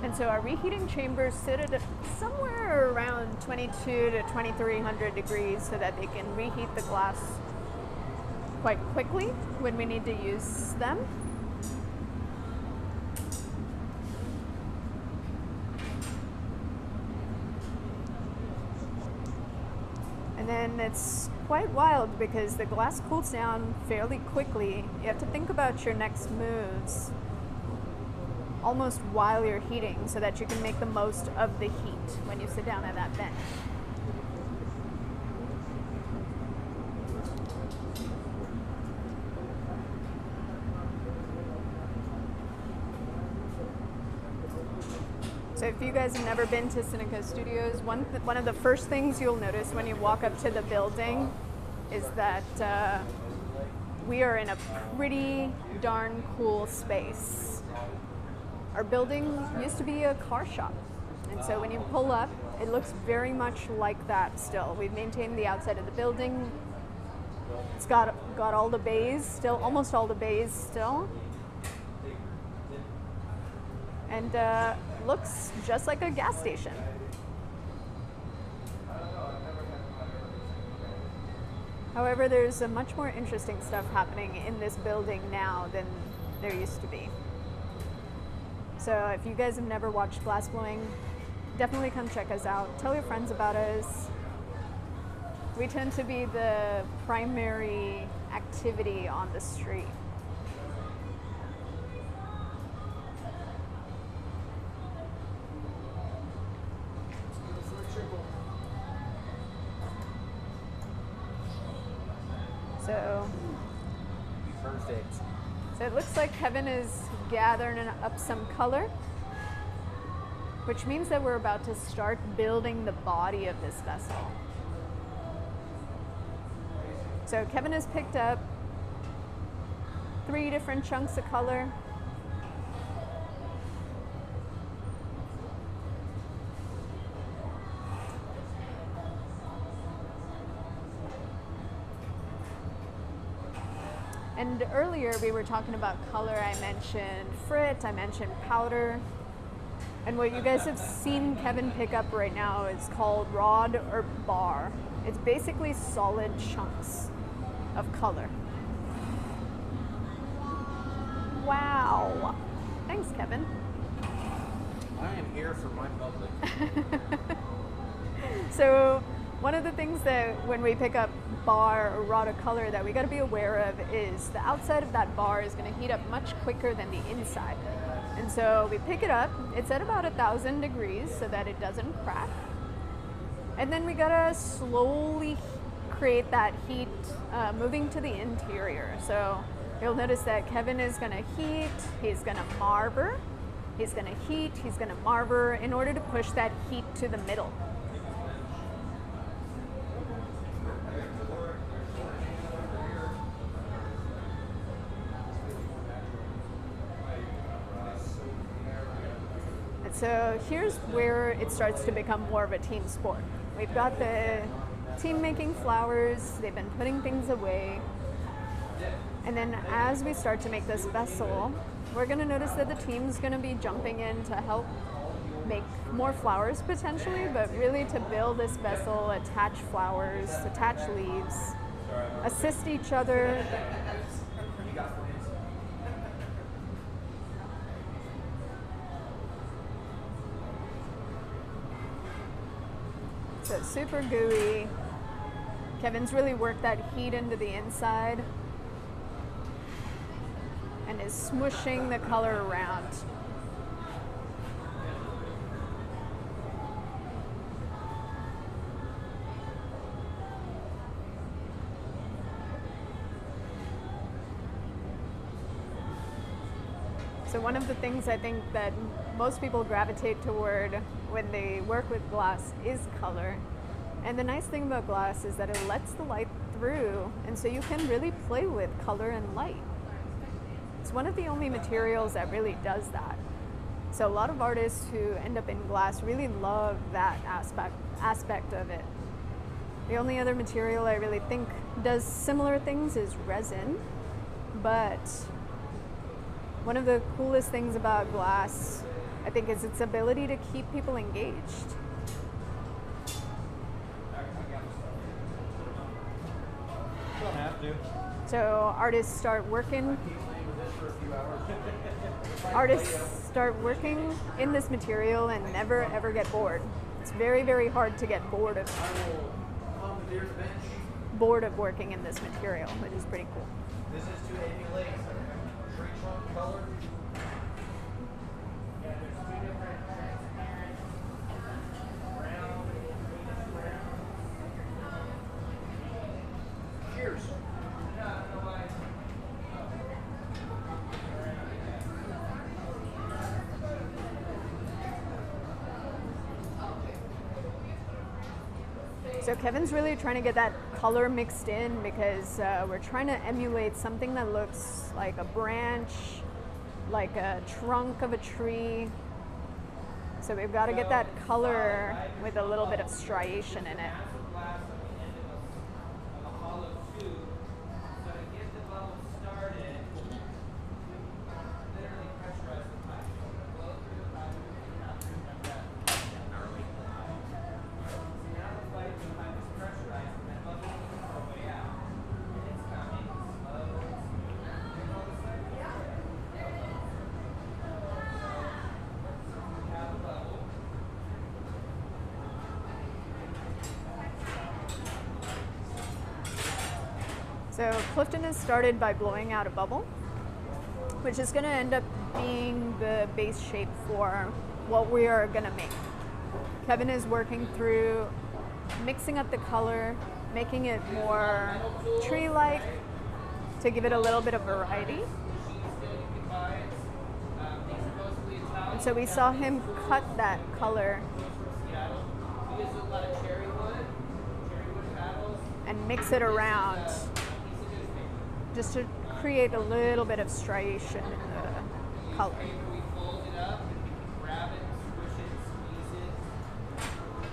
And so our reheating chambers sit at somewhere around 22 to 2300 degrees so that they can reheat the glass quite quickly when we need to use them. And then it's quite wild because the glass cools down fairly quickly. You have to think about your next moves almost while you're heating so that you can make the most of the heat when you sit down at that bench. So if you guys have never been to SiNaCa Studios, one of the first things you'll notice when you walk up to the building is that we are in a pretty darn cool space. Our building used to be a car shop, and so when you pull up, it looks very much like that still. We've maintained the outside of the building. It's got all the bays still, almost all the bays still. And looks just like a gas station. However, there's a much more interesting stuff happening in this building now than there used to be. So if you guys have never watched glass blowing, definitely come check us out. Tell your friends about us. We tend to be the primary activity on the street. So Perfect. So it looks like Kevin is gathering up some color, which means that we're about to start building the body of this vessel. So Kevin has picked up 3 different chunks of color. And earlier we were talking about color. I mentioned frit, I mentioned powder. And what you guys have seen Kevin pick up right now is called rod or bar. It's basically solid chunks of color. Wow. Thanks, Kevin. I am here for my public. So one of the things that when we pick up bar or rod of color that we got to be aware of is the outside of that bar is going to heat up much quicker than the inside. And so we pick it up, it's at about 1000 degrees so that it doesn't crack. And then we got to slowly create that heat moving to the interior. So you'll notice that Kevin is going to heat, he's going to marber, he's going to heat, he's going to marber in order to push that heat to the middle. So here's where it starts to become more of a team sport. We've got the team making flowers, they've been putting things away. And then as we start to make this vessel, we're gonna notice that the team's gonna be jumping in to help make more flowers potentially, but really to build this vessel, attach flowers, attach leaves, assist each other. So it's super gooey. Kevin's really worked that heat into the inside and is smooshing the color around. So one of the things I think that most people gravitate toward when they work with glass is color. And the nice thing about glass is that it lets the light through, and so you can really play with color and light. It's one of the only materials that really does that. So a lot of artists who end up in glass really love that aspect of it. The only other material I really think does similar things is resin, but one of the coolest things about glass I think is its ability to keep people engaged. Don't have to. So artists start working. Artists start working in this material and never ever get bored. It's very, very hard to get bored of working in this material, which is pretty cool. This is to emulate tree trunk color. Yeah, there's two different transparent brown, brown. Cheers. So Kevin's really trying to get that color mixed in because we're trying to emulate something that looks like a branch, like a trunk of a tree. So we've got to get that color with a little bit of striation in it. So Clifton has started by blowing out a bubble, which is going to end up being the base shape for what we are going to make. Kevin is working through mixing up the color, making it more tree-like to give it a little bit of variety. And so we saw him cut that color and mix it around just to create a little bit of striation in the color.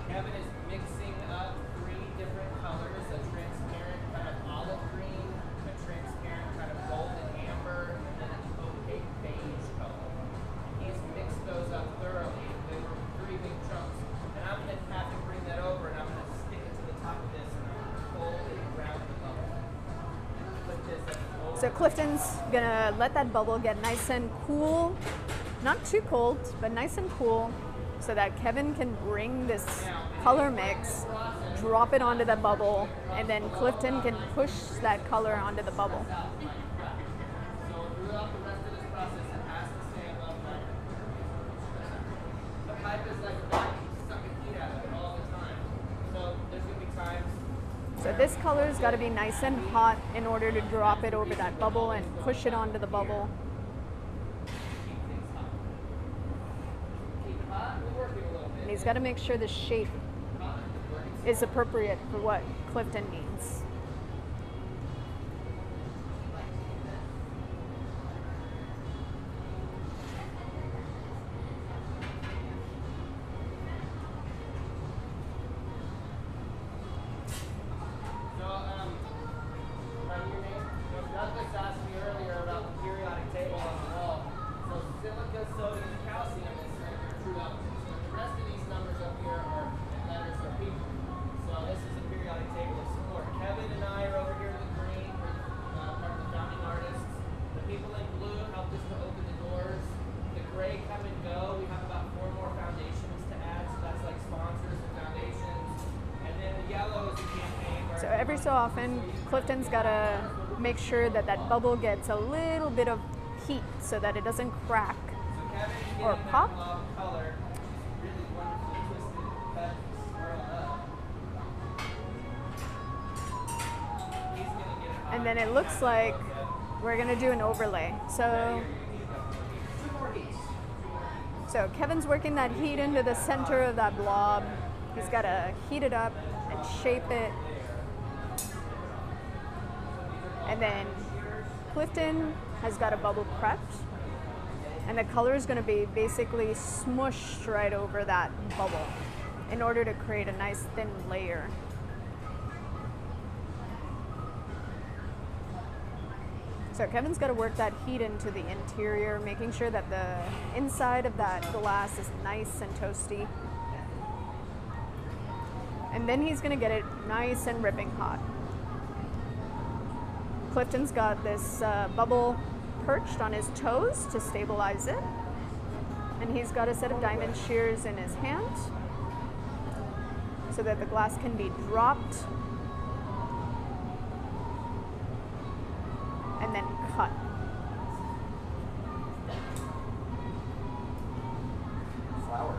Kevin is mixing up 3 different colors, a transparent kind of olive green, a transparent kind of golden amber, and then an opaque beige color. He's mixed those up thoroughly. They were 3 big chunks. And I'm going to have to bring that over and I'm going to stick it to the top of this and I'm going to fold it around the bubble. So Clifton's gonna let that bubble get nice and cool, not too cold, but nice and cool, so that Kevin can bring this color mix, drop it onto the bubble, and then Clifton can push that color onto the bubble. So throughout the rest of this process, it has to stay above 90. The pipe is like a vacuum, sucking heat out of it all the time. So there's going to be times. So this color's got to be nice and hot in order to drop it over that bubble and push it onto the bubble. And he's got to make sure the shape is appropriate for what Clifton needs. Douglas asked me earlier about the periodic table on the wall. So silica, sodium, and calcium is your true elements. But the rest of these numbers up here are letters or people. So this is a periodic table of support. Kevin and I are over here in the green. We're part of the founding artists. The people in blue helped us to open the doors. The gray come and go. We have about 4 more foundations to add. So that's like sponsors and foundations. And then the yellow is the campaign. So every so often, Clifton's got to make sure that that bubble gets a little bit of heat so that it doesn't crack or pop. And then it looks like we're going to do an overlay. So Kevin's working that heat into the center of that blob. He's got to heat it up and shape it. And then Clifton has got a bubble prepped, and the color is going to be basically smushed right over that bubble in order to create a nice thin layer. So Kevin's got to work that heat into the interior, making sure that the inside of that glass is nice and toasty. And then he's going to get it nice and ripping hot. Clifton's got this bubble perched on his toes to stabilize it. And he's got a set of diamond shears in his hand so that the glass can be dropped and then cut. Flour.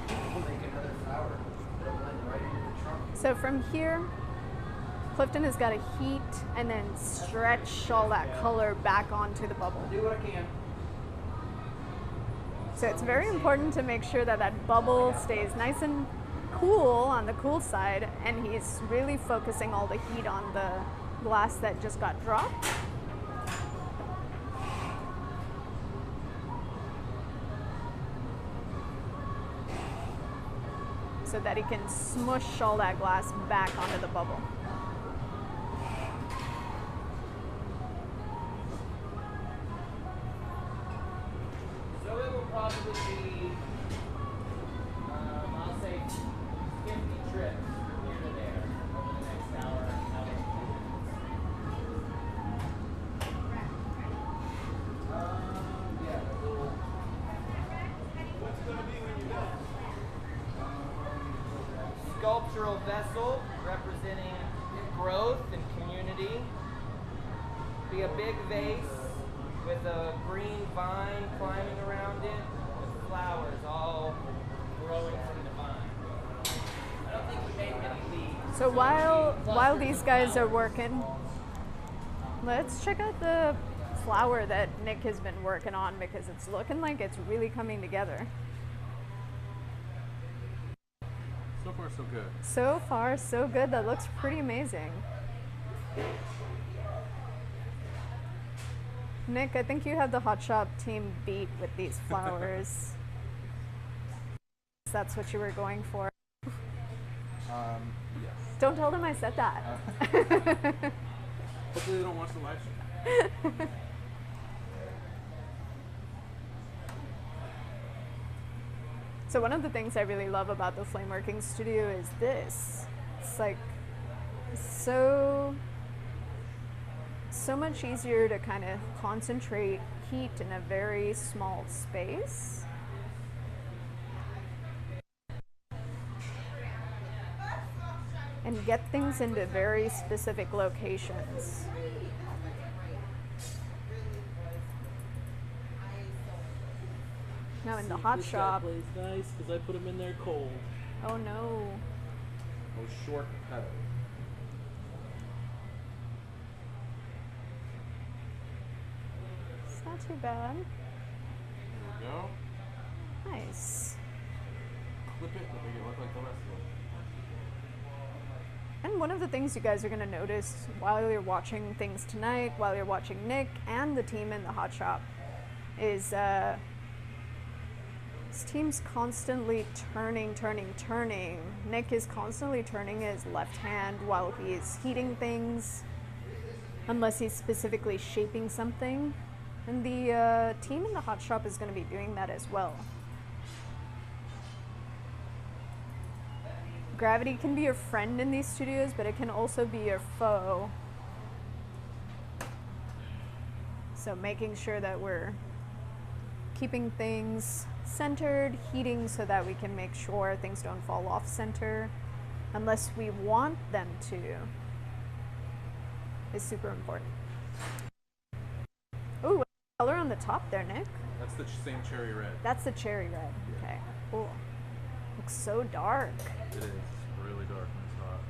We'll make another flour. It'll blend right into the trunk. So from here, Clifton has got to heat and then stretch all that color back onto the bubble. Do what I can. So it's very important to make sure that that bubble stays nice and cool on the cool side, and he's really focusing all the heat on the glass that just got dropped. So that he can smush all that glass back onto the bubble. So it will probably be, I'll say 50 trips from here to there over the next hour and a few minutes. Yeah, a little. What's it gonna be when you're done? Sculptural vessel representing growth and community. Be a big vase with a green vine climbing around it, with flowers all growing from the vine. I don't think we made many leaves. So while these guys are working, let's check out the flower that Nick has been working on, because it's looking like it's really coming together. So far, so good. So far, so good. That looks pretty amazing. Nick, I think you have the Hot Shop team beat with these flowers. That's what you were going for. Yes. Don't tell them I said that. Hopefully they don't watch the live stream. So one of the things I really love about the Flameworking Studio is this. It's like so much easier to kind of concentrate heat in a very small space. And get things into very specific locations. Now in the hot shop. Plays nice because I put them in there cold. Oh no. Oh, short cut. It's not too bad. There we go. Nice. Clip it and make it look like the rest of it. And one of the things you guys are going to notice while you're watching things tonight, while you're watching Nick and the team in the hot shop, is his team's constantly turning. Nick is constantly turning his left hand while he's heating things, unless he's specifically shaping something. And the team in the hot shop is going to be doing that as well. Gravity can be your friend in these studios, but it can also be your foe. So making sure that we're keeping things centered, heating so that we can make sure things don't fall off center, unless we want them to, is super important. Ooh, what's the color on the top there, Nick? That's the same cherry red. That's the cherry red. Okay, cool. Looks so dark. It is really dark when it's hot.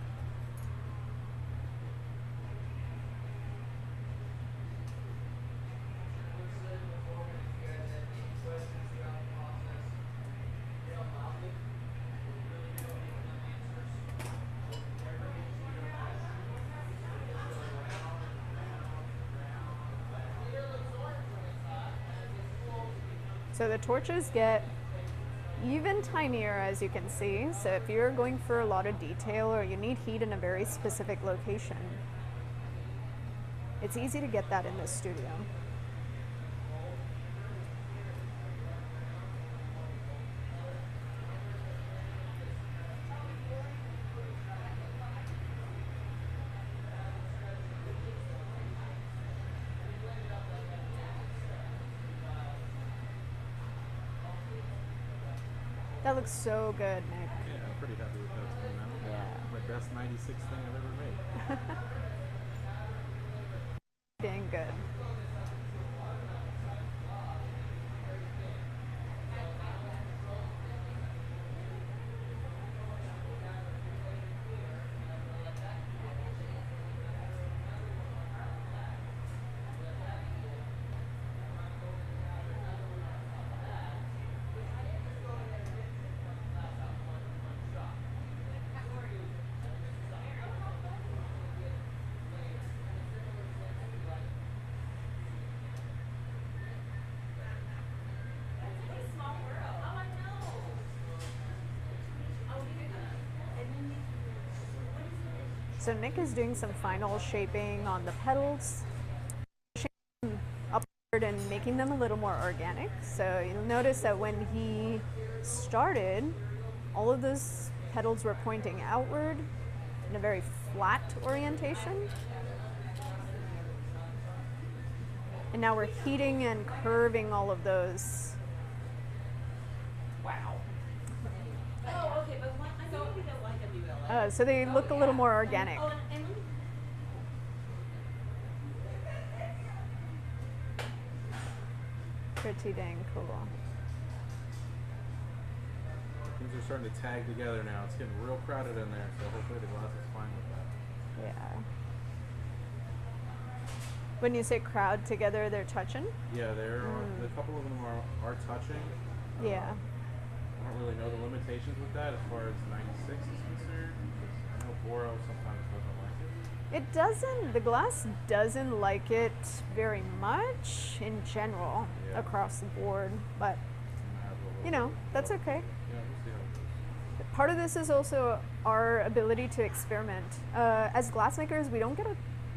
So the torches get even tinier, as you can see. So if you're going for a lot of detail or you need heat in a very specific location, It's easy to get that in this studio. That looks so good, Nick. Yeah, I'm pretty happy with how it's coming out. Yeah. My best 96 thing I've ever made. Dang good. So Nick is doing some final shaping on the petals, pushing them upward and making them a little more organic. So you'll notice that when he started, all of those petals were pointing outward in a very flat orientation. And now we're heating and curving all of those. Wow. Oh, okay, but what, I think we don't like WLA. So they look a little more organic. Oh, and let me, Pretty dang cool. Things are starting to tag together now. It's getting real crowded in there, so hopefully the glass is fine with that. Yeah. When you say crowd together, they're touching? Yeah, a couple of them are touching. Yeah. I don't really know the limitations with that as far as 96 is concerned. Because I know Boro sometimes doesn't like it. It doesn't, the glass doesn't like it very much in general Yeah. across the board, but you know, that's okay. Yeah, we'll see how it goes. Part of this is also our ability to experiment. As glassmakers, we don't get a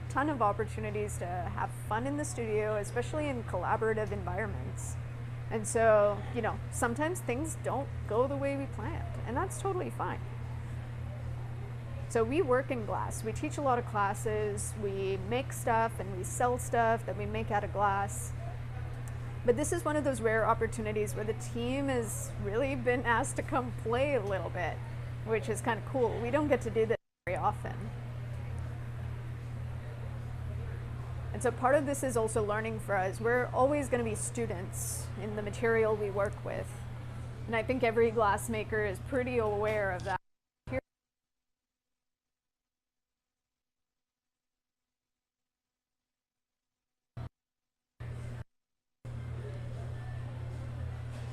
ton of opportunities to have fun in the studio, especially in collaborative environments. And so, you know, sometimes things don't go the way we planned, and that's totally fine. So we work in glass. We teach a lot of classes, we make stuff and we sell stuff that we make out of glass. But this is one of those rare opportunities where the team has really been asked to come play a little bit, which is kind of cool. We don't get to do this very often. And so part of this is also learning for us. We're always going to be students in the material we work with. And I think every glassmaker is pretty aware of that.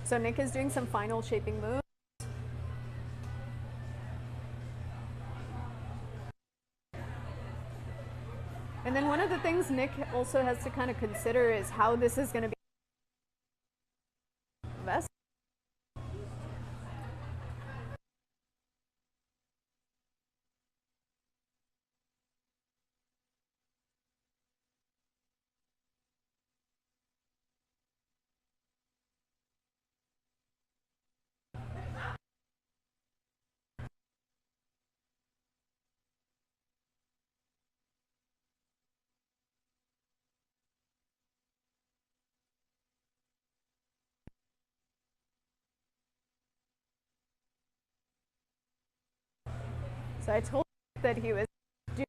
So Nick is doing some final shaping moves. And then one of the things Nick also has to kind of consider is how this is going to be invested. So I told him that he was doing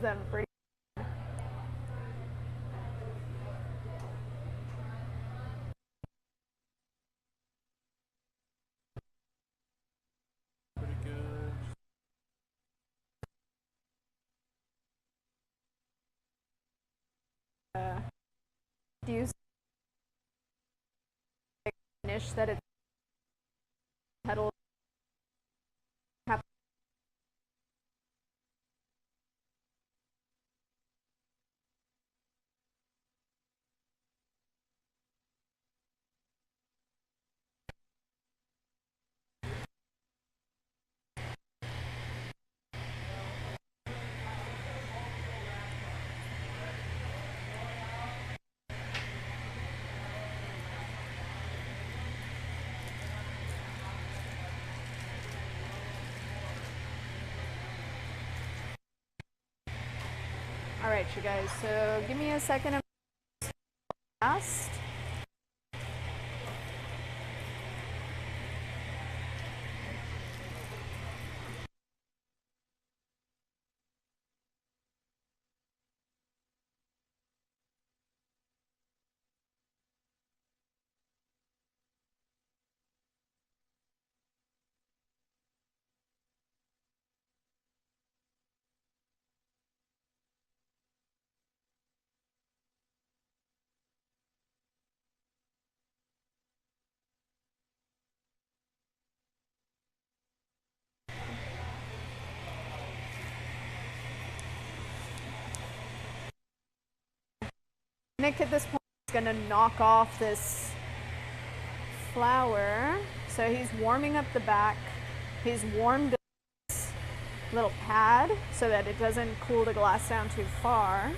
them pretty. Pretty good. Do you finish that it's pedal? right, you guys, so give me a second. Fast. Nick at this point is going to knock off this flower. So he's warming up the back. He's warmed this little pad so that it doesn't cool the glass down too far.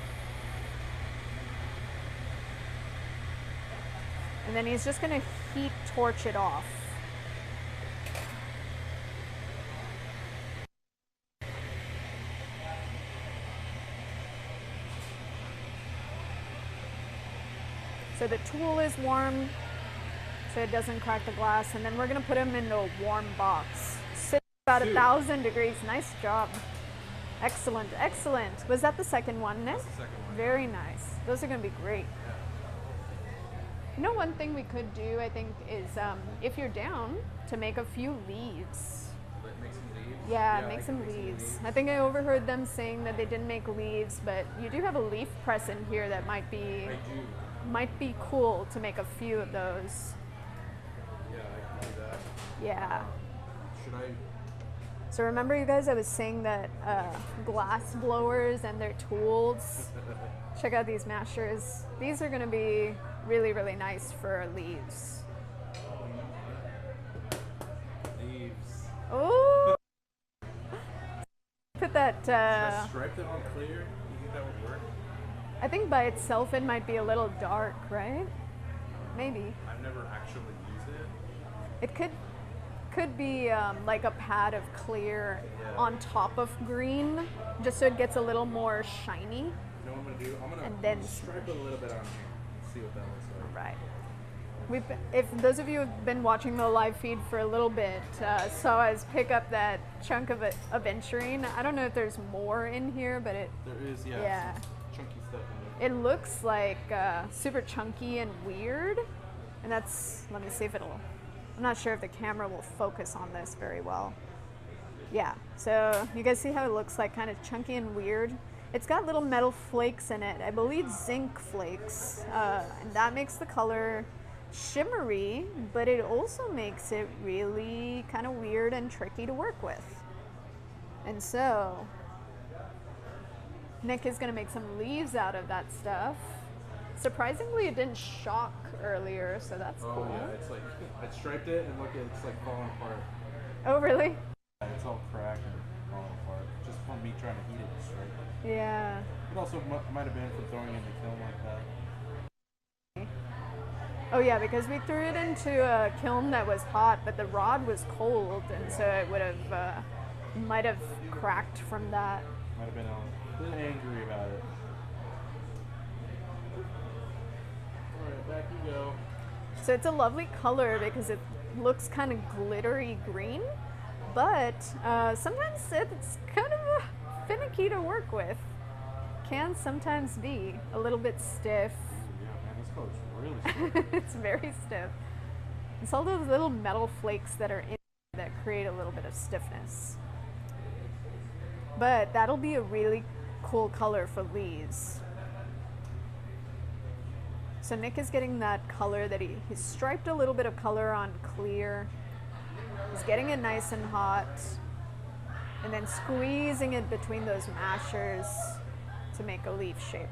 And then he's just going to heat torch it off. So the tool is warm so it doesn't crack the glass, and then we're going to put them into a warm box. Sit about 1,000 degrees. Nice job. Excellent, excellent. Was that the second one, Nick? That's the second one. Very nice. Those are going to be great. You know, one thing we could do, I think, is if you're down, to make a few leaves. Make some leaves? Yeah, make some leaves. I think I overheard them saying that they didn't make leaves, but you do have a leaf press in here that might be cool to make a few of those. Yeah, I can do that. Yeah. Should I? So remember, you guys, I was saying that glass blowers and their tools. Check out these mashers. These are going to be really, really nice for leaves. Leaves. Oh! Put that. Should I stripe them on clear? You think that would work? I think by itself it might be a little dark, right? Maybe. I've never actually used it. It could be like a pad of clear on top of green, just so it gets a little more shiny. You know what I'm gonna do? I'm And gonna then stripe it a little bit on here. See what that looks like. Right. If those of you who've been watching the live feed for a little bit, saw us pick up that chunk of aventurine. I don't know if there's more in here, but There is, Yeah. some chunky stuff in there. it looks like super chunky and weird. And that's, let me see if I'm not sure if the camera will focus on this very well. Yeah, so you guys see how it looks like kind of chunky and weird? It's got little metal flakes in it. I believe zinc flakes, and that makes the color shimmery, but it also makes it really kind of weird and tricky to work with. And so Nick is going to make some leaves out of that stuff. Surprisingly, it didn't shock earlier, so that's cool. Oh yeah, it's like I striped it and look, it's like falling apart. Oh, really? It's all cracked and falling apart. Just from me trying to heat it straight. Yeah. It also might have been from throwing it in the kiln like that. Oh yeah, because we threw it into a kiln that was hot, but the rod was cold, and so it would have, might have cracked from that. Might have been a bit angry about it. Alright, back you go. So it's a lovely color because it looks kind of glittery green, but sometimes it's kind of finicky to work with. Can sometimes be a little bit stiff. Yeah, man, this color's really stiff. It's very stiff. It's all those little metal flakes that are in that create a little bit of stiffness. But that'll be a really cool color for leaves. So Nick is getting that color that he's striped a little bit of color on clear. He's getting it nice and hot, and then squeezing it between those mashers to make a leaf shape.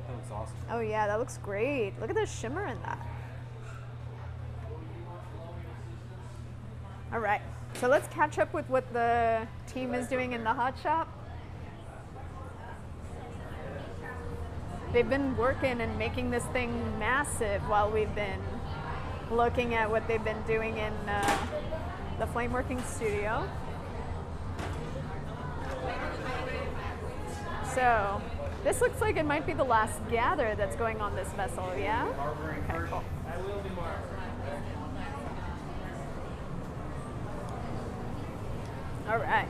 That looks awesome. Oh yeah, that looks great. Look at the shimmer in that. All right, so let's catch up with what the team is doing in the hot shop. They've been working and making this thing massive while we've been looking at what they've been doing in the flame working studio. So this looks like it might be the last gather that's going on this vessel, yeah? Okay, cool. All right.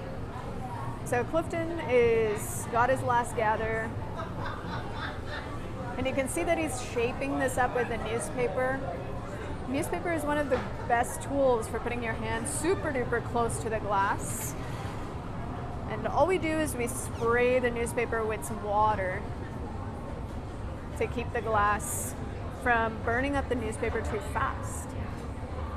So Clifton got his last gather. And you can see that he's shaping this up with a newspaper. Newspaper is one of the best tools for putting your hand super duper close to the glass. And all we do is we spray the newspaper with some water to keep the glass from burning up the newspaper too fast.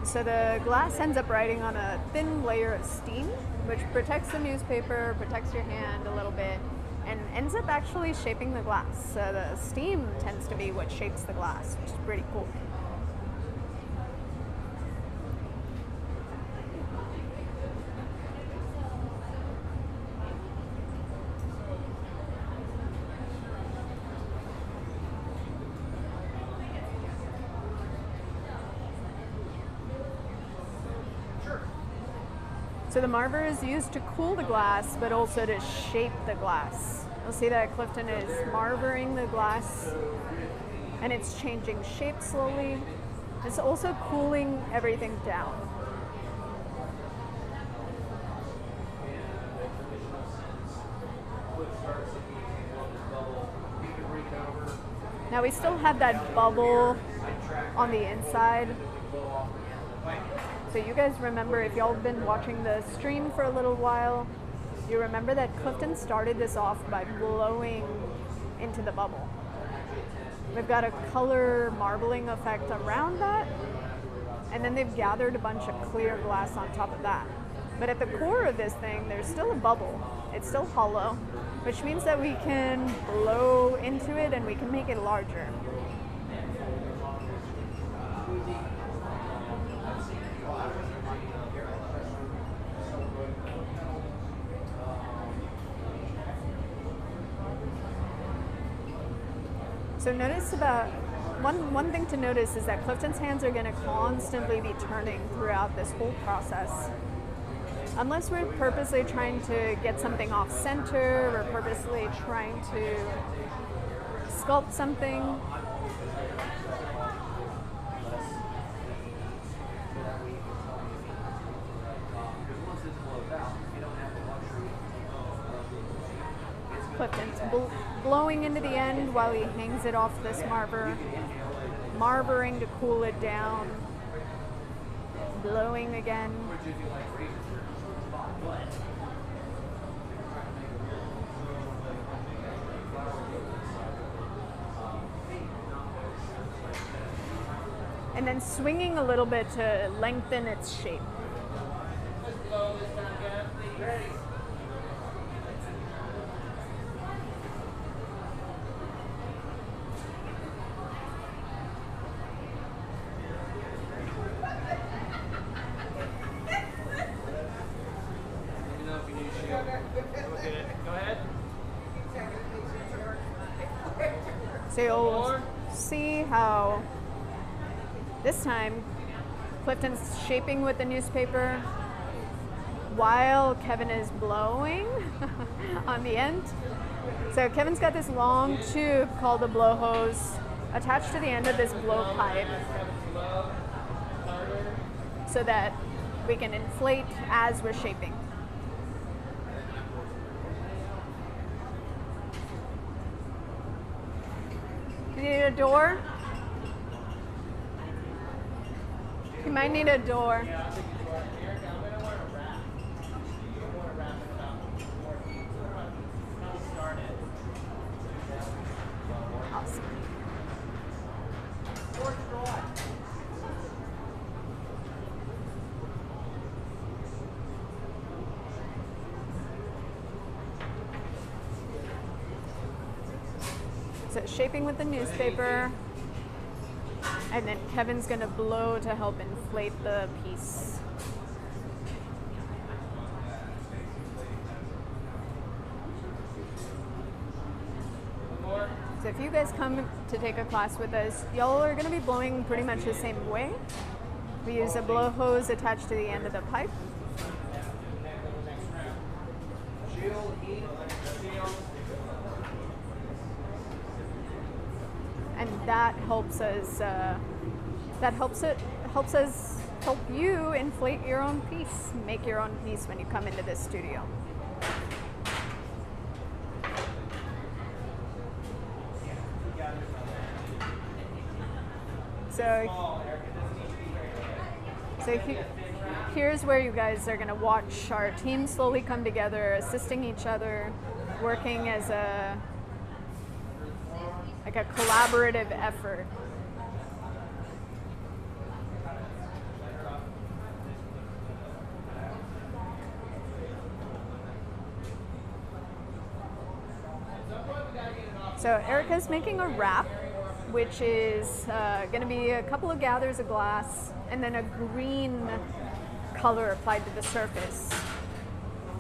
So the glass ends up riding on a thin layer of steam, which protects the newspaper, protects your hand a little bit, and ends up actually shaping the glass. So the steam tends to be what shapes the glass, which is pretty cool. So the marver is used to cool the glass, but also to shape the glass. You'll see that Clifton is marvering the glass, and it's changing shape slowly. It's also cooling everything down. Now we still have that bubble on the inside. So you guys remember, if y'all have been watching the stream for a little while, you remember that Clifton started this off by blowing into the bubble. We've got a color marbling effect around that, and then they've gathered a bunch of clear glass on top of that. But at the core of this thing, there's still a bubble. It's still hollow, which means that we can blow into it and we can make it larger. So notice one thing to notice is that Clifton's hands are going to constantly be turning throughout this whole process. Unless we're purposely trying to get something off center or purposely trying to sculpt something. Clifton's blowing into the end while he hangs it off this marver, marvering to cool it down, blowing again. And then swinging a little bit to lengthen its shape. So you'll see how this time Clifton's shaping with the newspaper while Kevin is blowing on the end. So Kevin's got this long tube called a blow hose attached to the end of this blow pipe so that we can inflate as we're shaping. You need a door? You might need a door. Awesome. So shaping with the newspaper, and then Kevin's gonna blow to help inflate the piece. So if you guys come to take a class with us, y'all are gonna be blowing pretty much the same way. We use a blow hose attached to the end of the pipe. and that helps us. Helps us help you inflate your own piece, make your own piece when you come into this studio. So here's where you guys are going to watch our team slowly come together, assisting each other, working as a collaborative effort. So Erica's making a wrap, which is going to be a couple of gathers of glass and then a green color applied to the surface.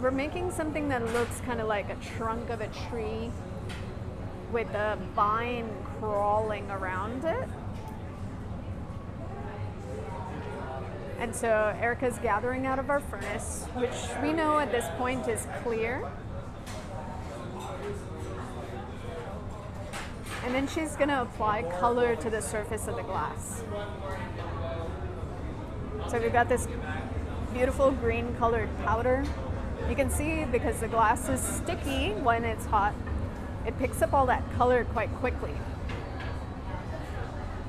We're making something that looks kind of like a trunk of a tree with a vine crawling around it. And so Erica's gathering out of our furnace, which we know at this point is clear. And then she's going to apply color to the surface of the glass. So we've got this beautiful green colored powder. You can see because the glass is sticky when it's hot, it picks up all that color quite quickly.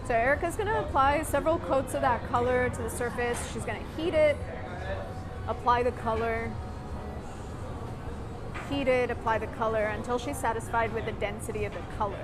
So Erica's going to apply several coats of that color to the surface. She's going to heat it, apply the color, heat it, apply the color until she's satisfied with the density of the color.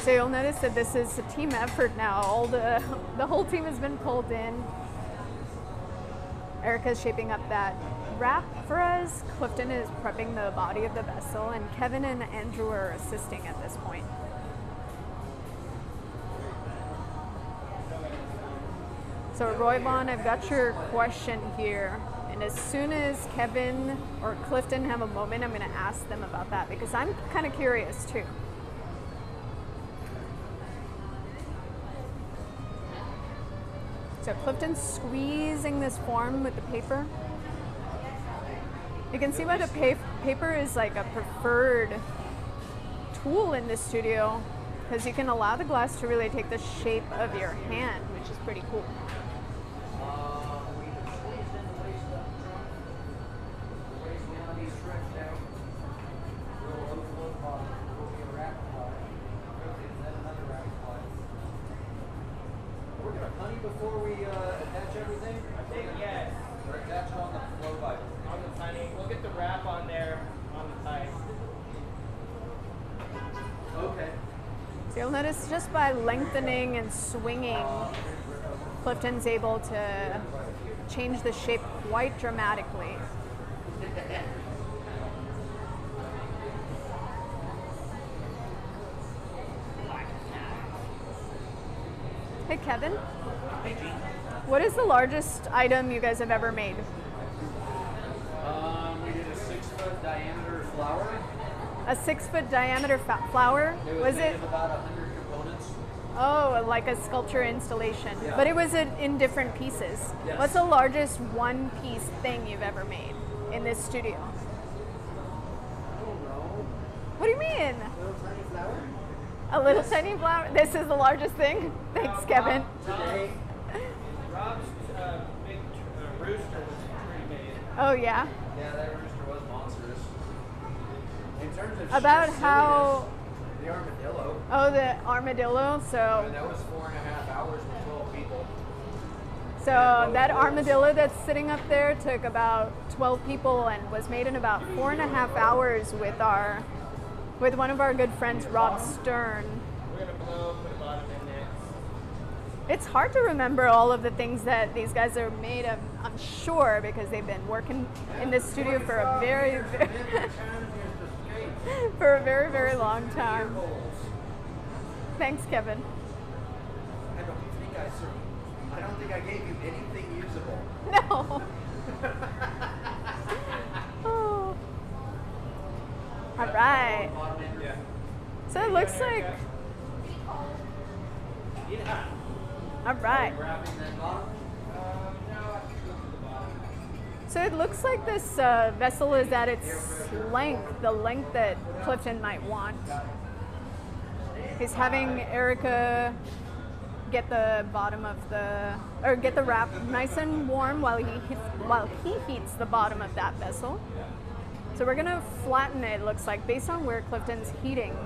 So you'll notice that this is a team effort now. The whole team has been pulled in. Erica's shaping up that wrap for us. Clifton is prepping the body of the vessel, and Kevin and Andrew are assisting at this point. So Roy Vaughn, I've got your question here. And as soon as Kevin or Clifton have a moment, I'm going to ask them about that because I'm kind of curious too. So Clifton's squeezing this form with the paper. You can see why the paper is like a preferred tool in this studio because you can allow the glass to really take the shape of your hand, which is pretty cool. Before we attach everything? I think yes. Or attach it on the flow pipe. On the tiny. We'll get the wrap on there on the pipe. Okay. So you'll notice just by lengthening and swinging, Clifton's able to change the shape quite dramatically. Hey Kevin. Hey Gene. What is the largest item you guys have ever made? We did a 6-foot diameter flower. A 6-foot diameter flower? Was it about 100 components? Oh, like a sculpture installation. Yeah. But it was in different pieces. Yes. What's the largest one-piece thing you've ever made in this studio? I don't know. What do you mean? A little tiny flower? A little tiny flower? This is the largest thing? Thanks, Kevin. Today. Rob's big rooster was pretty big. Oh, yeah? Yeah, that rooster was monstrous. In terms of About sheer how... silliness, the armadillo. Oh, the armadillo. So That was 4.5 hours with 12 people. that armadillo that's sitting up there took about 12 people and was made in about 4.5 hours with one of our good friends, Rob Stern. We're gonna blow, put a bottom in next. It's hard to remember all of the things that these guys are made of, I'm sure, because they've been working in this studio for a very, for a very, very long time. Thanks, Kevin. I don't think I gave you anything usable. No. Oh. All right. So it looks like. All right. So it looks like this vessel is at its length, the length that Clifton might want. He's having Erica get the bottom of get the wrap nice and warm while he heats the bottom of that vessel. So we're gonna flatten it, looks like, based on where Clifton's heating.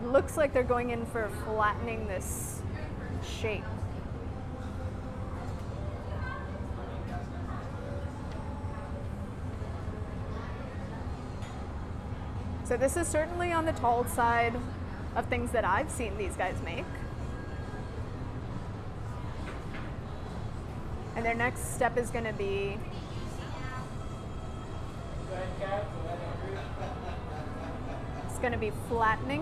Looks like they're going in for flattening this shape. So this is certainly on the tall side of things that I've seen these guys make. And their next step is going to be it's going to be flattening.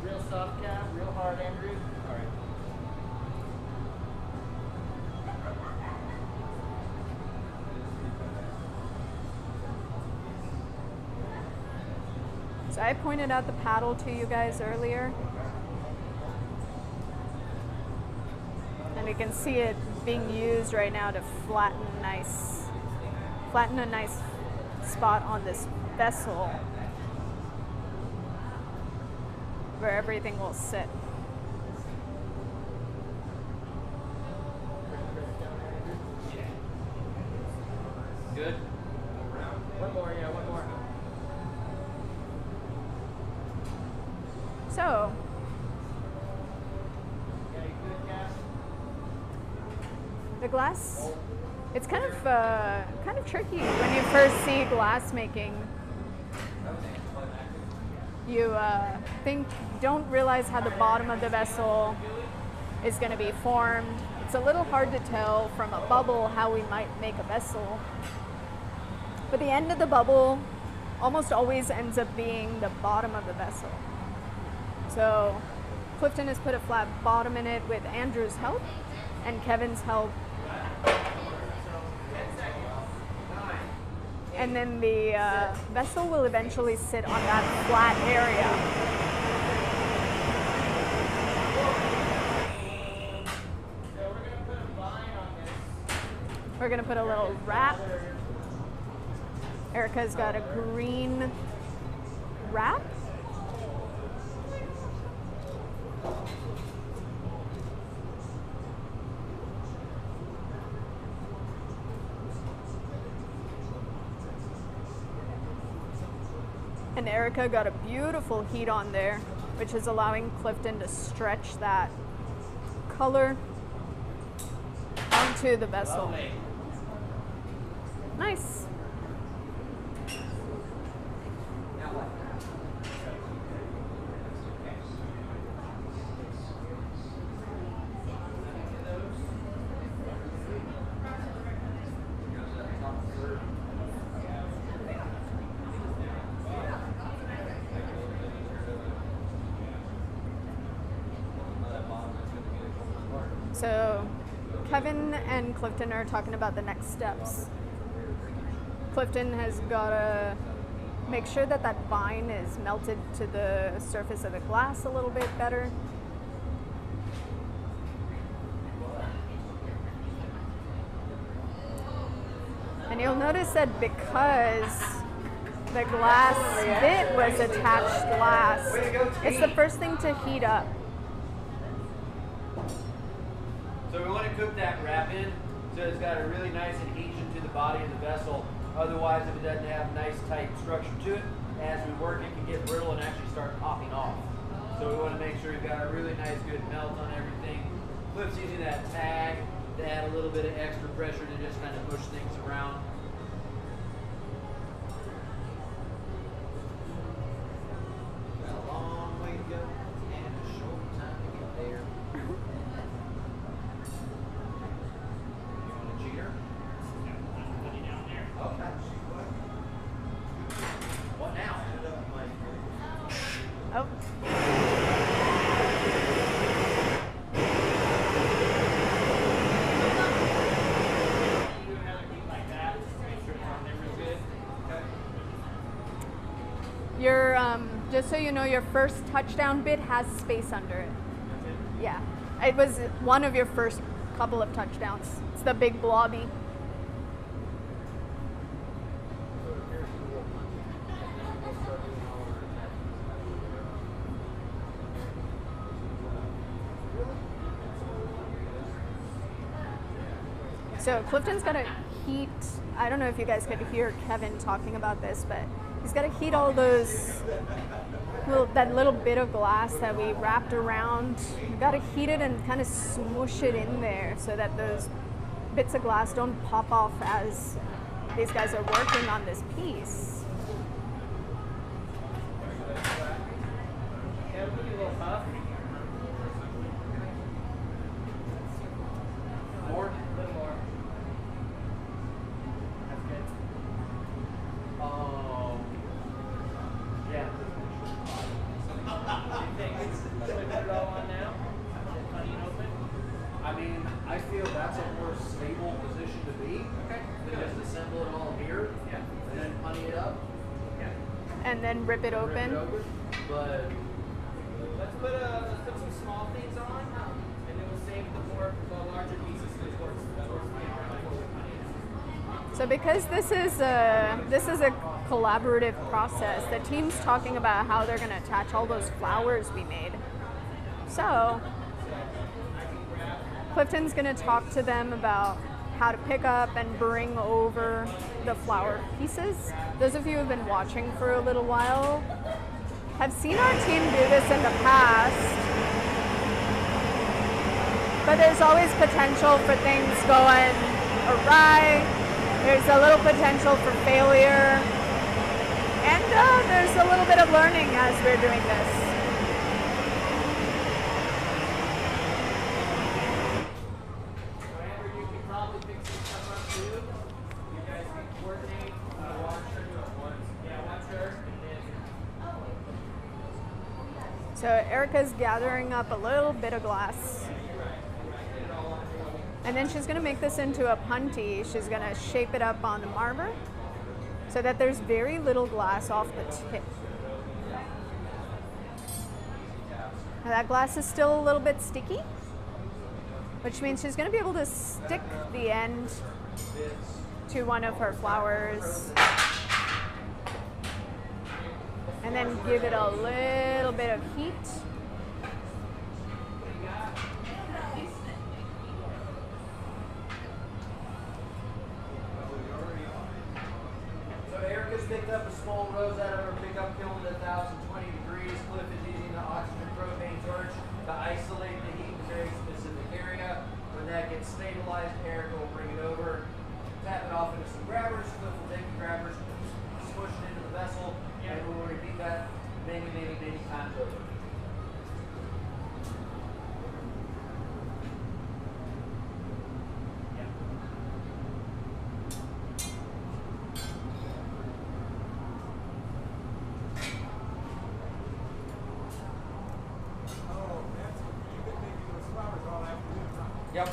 Real soft cap, real hard, Andrew. All right. So I pointed out the paddle to you guys earlier. And you can see it being used right now to flatten a nice spot on this vessel where everything will sit. Good. One more, yeah, one more. So, the glass, it's kind of tricky when you first see glass making. You don't realize how the bottom of the vessel is going to be formed. It's a little hard to tell from a bubble how we might make a vessel. But the end of the bubble almost always ends up being the bottom of the vessel. So Clifton has put a flat bottom in it with Andrew's help and Kevin's help. And then the vessel will eventually sit on that flat area. We're gonna put a little wrap. Erica's got a green wrap. And Erica got a beautiful heat on there, which is allowing Clifton to stretch that color onto the vessel. Nice. So Kevin and Clifton are talking about the next steps. Clifton has got to make sure that that vine is melted to the surface of the glass a little bit better. And you'll notice that because the glass bit was attached last, it's the first thing to heat up. So we want to cook that rapid so it's got a really nice adhesion to the body of the vessel. Otherwise, if it doesn't have nice tight structure to it, as we work it can get brittle and actually start popping off. So we want to make sure we've got a really nice good melt on everything. Cliff's using that tag to add a little bit of extra pressure to just kind of push things around. Got a long way to go and a short time to get there. Your just so you know, your first touchdown bit has space under it. Yeah, it was one of your first couple of touchdowns. It's the big blobby. So Clifton's got to heat, I don't know if you guys could hear Kevin talking about this, but he's got to heat all those, that little bit of glass that we wrapped around. We've got to heat it and kind of smoosh it in there so that those bits of glass don't pop off as these guys are working on this piece. More? A little more. That's good. Oh. Yeah. Should we put it all on now? Cutting open? I mean, I feel that's a more stable position to be. Okay. Than just assemble it all here. Yeah. And then punny it up. Yeah. And then rip it open. Rip it over. But Let's put some small things on, and then we'll save the larger pieces towards the end before we cut it. So because this is a collaborative process, the team's talking about how they're going to attach all those flowers we made. So Clifton's going to talk to them about how to pick up and bring over the flower pieces. Those of you who have been watching for a little while have seen our team do this in the past, but there's always potential for things going awry. There's a little potential for failure, and there's a little bit of learning as we're doing this. Andrew, you can probably pick some stuff up too. You guys can coordinate. Watch her do it once. Yeah, watch her. So Erica's gathering up a little bit of glass. And then she's going to make this into a punty. She's going to shape it up on the marber so that there's very little glass off the tip. Now that glass is still a little bit sticky, which means she's going to be able to stick the end to one of her flowers and then give it a little bit of heat. So Erica's picked up a small rose out of her pickup kiln at 1020 degrees. Cliff is using the oxygen propane torch to isolate the heat in a very specific area. When that gets stabilized, Erica will bring it over, tap it off into some grabbers. Cliff will take the grabbers, smush it into the vessel, and we'll repeat that many times over. Yep.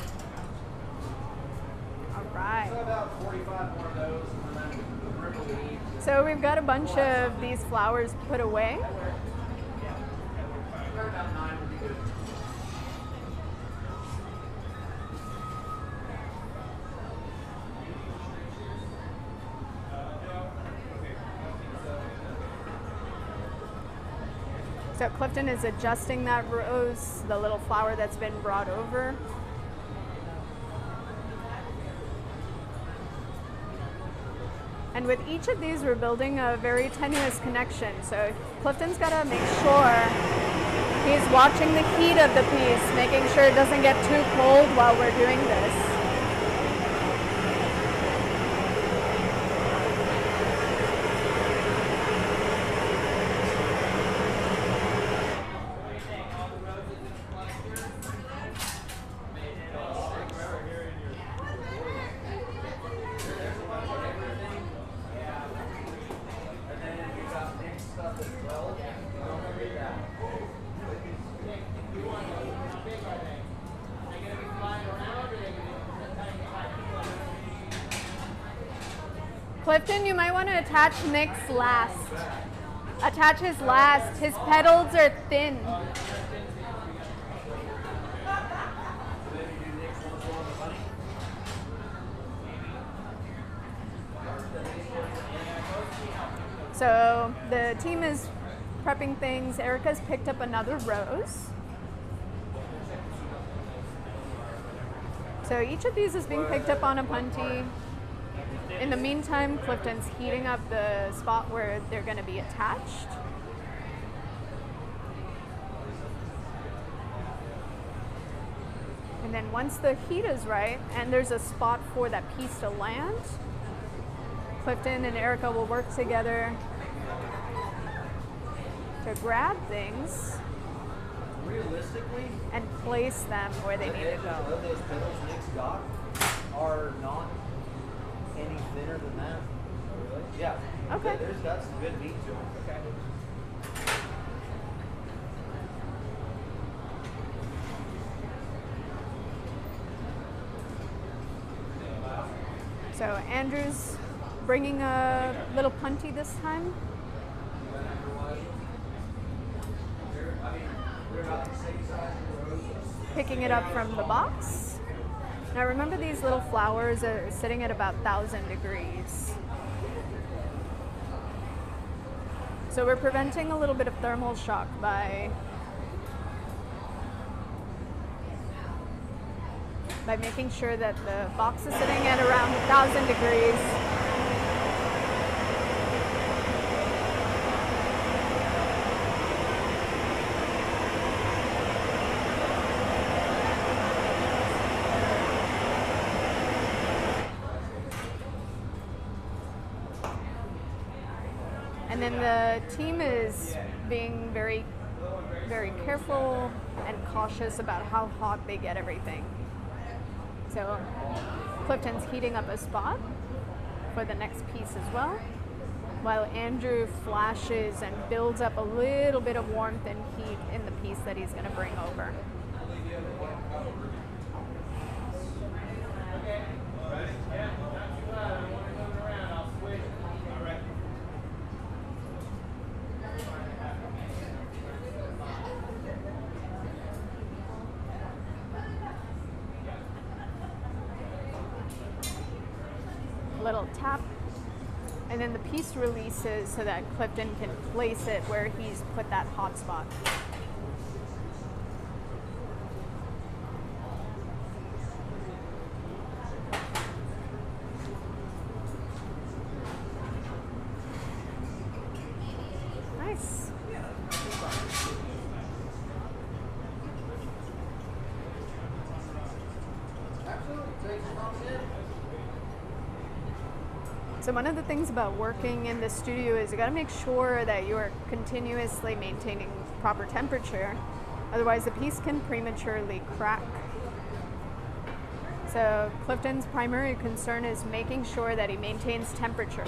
All right. So about 45 more of those, and then we'll ripple the heat. So we've got a bunch of these flowers put away. About 9 would be good. So Clifton is adjusting that rose, the little flower that's been brought over. And with each of these, we're building a very tenuous connection. So Clifton's got to make sure he's watching the heat of the piece, making sure it doesn't get too cold while we're doing this. Clifton, you might want to attach Nick's last. Attaches last. His petals are thin. So the team is prepping things. Erica's picked up another rose. So each of these is being picked up on a punty. In the meantime, Clifton's heating up the spot where they're going to be attached. And then once the heat is right and there's a spot for that piece to land, Clifton and Erica will work together to grab things Realistically, and place them where they the need to edges go. of those petals Nick's got are not any thinner than that. Really? Yeah. Okay. There's got some good meat to them. Okay. So Andrew's bringing a little punty this time. Picking it up from the box. Now remember, these little flowers are sitting at about 1,000 degrees. So we're preventing a little bit of thermal shock by making sure that the box is sitting at around 1,000 degrees. And then the team is being very, very careful and cautious about how hot they get everything. So Clifton's heating up a spot for the next piece as well, while Andrew flashes and builds up a little bit of warmth and heat in the piece that he's going to bring over. Little tap, and then the piece releases so that Clifton can place it where he's put that hot spot. Nice. So one of the things about working in the studio is you got to make sure that you are continuously maintaining proper temperature. Otherwise the piece can prematurely crack. So Clifton's primary concern is making sure that he maintains temperature.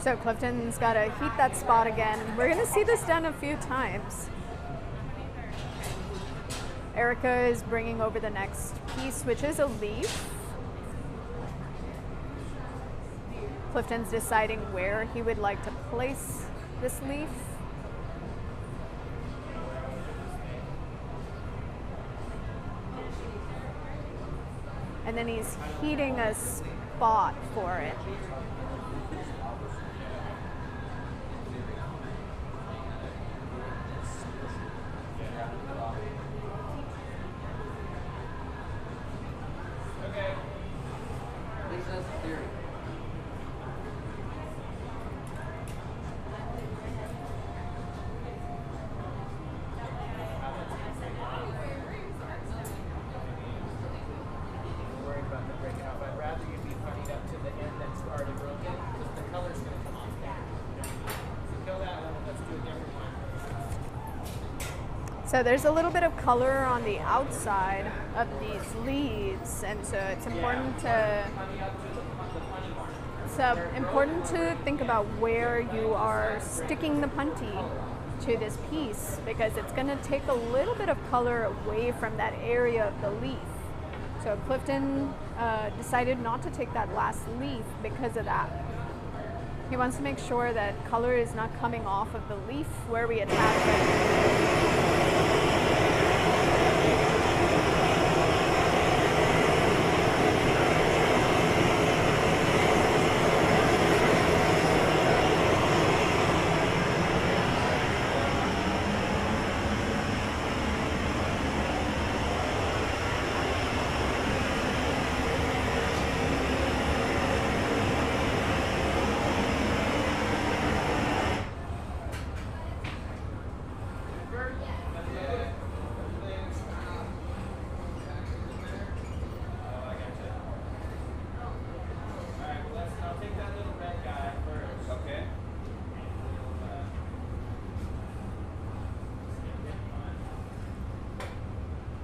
So Clifton's got to heat that spot again. We're going to see this done a few times. Erica is bringing over the next piece, which is a leaf. Clifton's deciding where he would like to place this leaf. And then he's heating a spot for it. So there's a little bit of color on the outside of these leaves, and so it's important to think about where you are sticking the punty to this piece, because it's going to take a little bit of color away from that area of the leaf. So Clifton decided not to take that last leaf because of that. He wants to make sure that color is not coming off of the leaf where we attach it.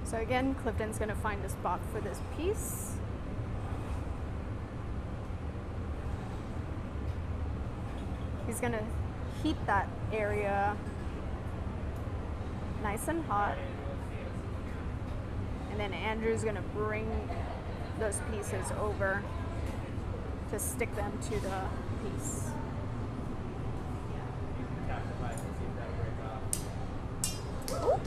So again, Clifton's going to find a spot for this piece. He's going to heat that area nice and hot. And then Andrew's going to bring those pieces over to stick them to the piece. Ooh.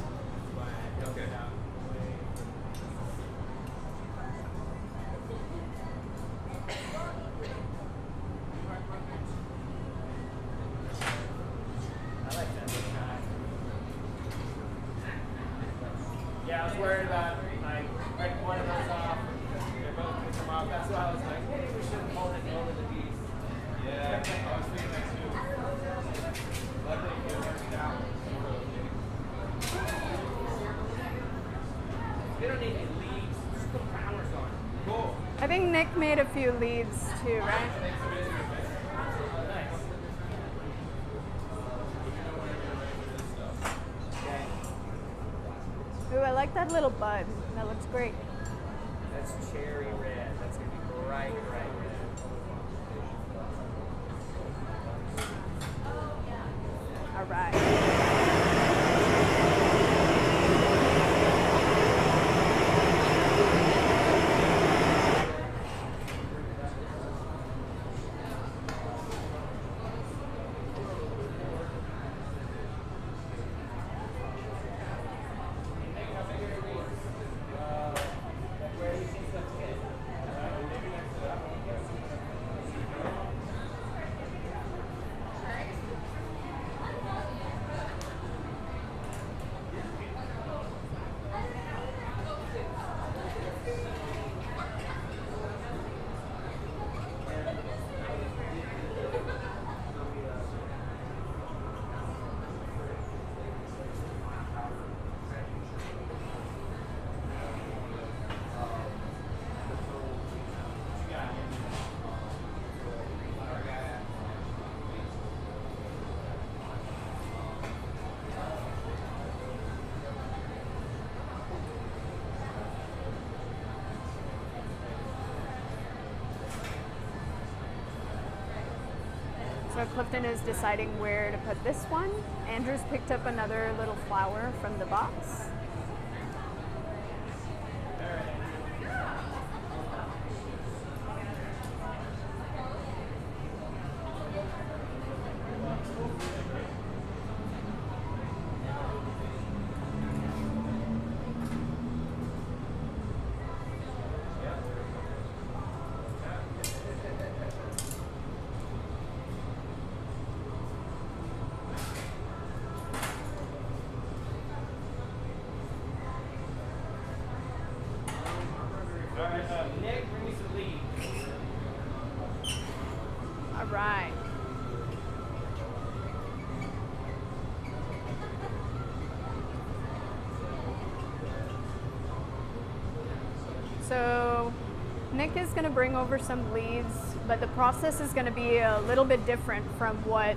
Yeah, I was worried about like breaking one of those off. They're both gonna come off. That's why I was like, maybe we shouldn't hold it over the piece. Yeah, I was thinking that too. Luckily, it worked out. They don't need any leads. Just put powers on. Cool. I think Nick made a few leads too, right? Ooh, I like that little bud. That looks great. That's cherry red. That's gonna be bright red. All right. So Clifton is deciding where to put this one. Andrew's picked up another little flower from the box. Nick, bring me some leaves. All right. So Nick is going to bring over some leaves, but the process is going to be a little bit different from what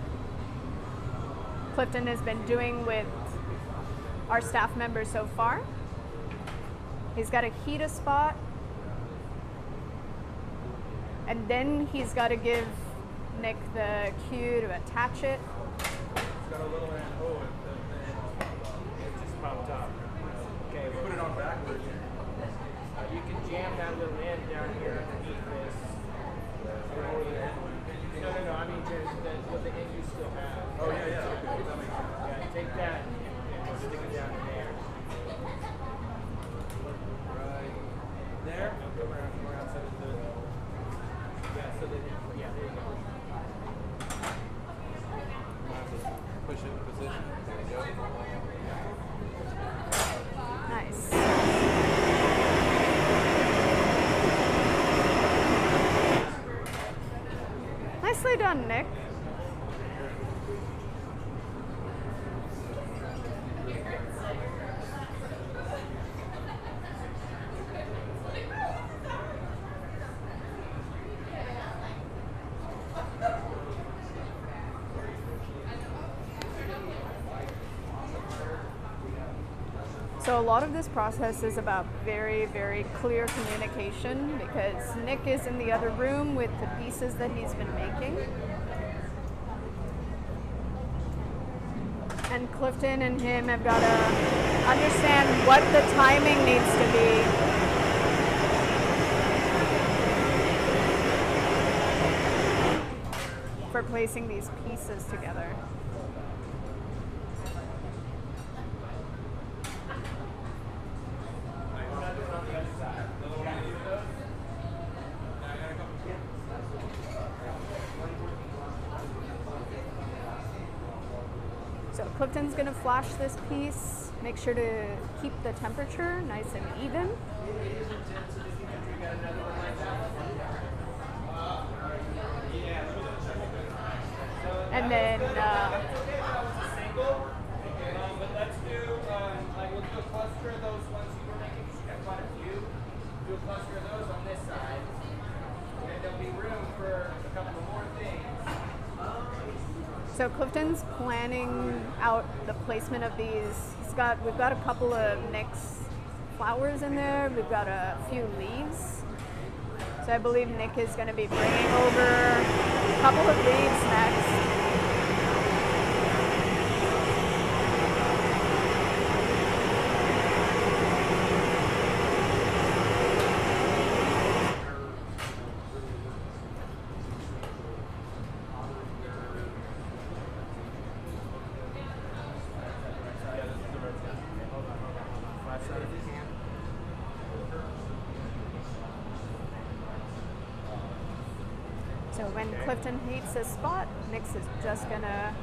Clifton has been doing with our staff members so far. He's got to heat a spot, and then he's got to give Nick the cue to attach it. It's got a little end. Oh, it just popped up. Okay, we put it on backwards. You can jam that little end down here underneath this. No. I mean, what the end you still have. Oh, yeah. Okay. Yeah, take that and stick it down in there. Right there. Come around so that the. Yeah, so that. Yeah, there you go. Push it in position. There you go. Nice. Nicely done, Nick. So a lot of this process is about very, very clear communication because Nick is in the other room with the pieces that he's been making. And Clifton and him have got to understand what the timing needs to be for placing these pieces together. So Clifton's going to flash this piece, make sure to keep the temperature nice and even. And then but let's do we'll do a cluster of those ones you were making. You got quite a few. Do a cluster of those on this side, and there'll be room for a couple of more things. So Clifton's planning out the placement of these. We've got a couple of Nick's flowers in there. We've got a few leaves. So I believe Nick is going to be bringing over a couple of leaves next. So when Clifton heats his spot, Nick's is just gonna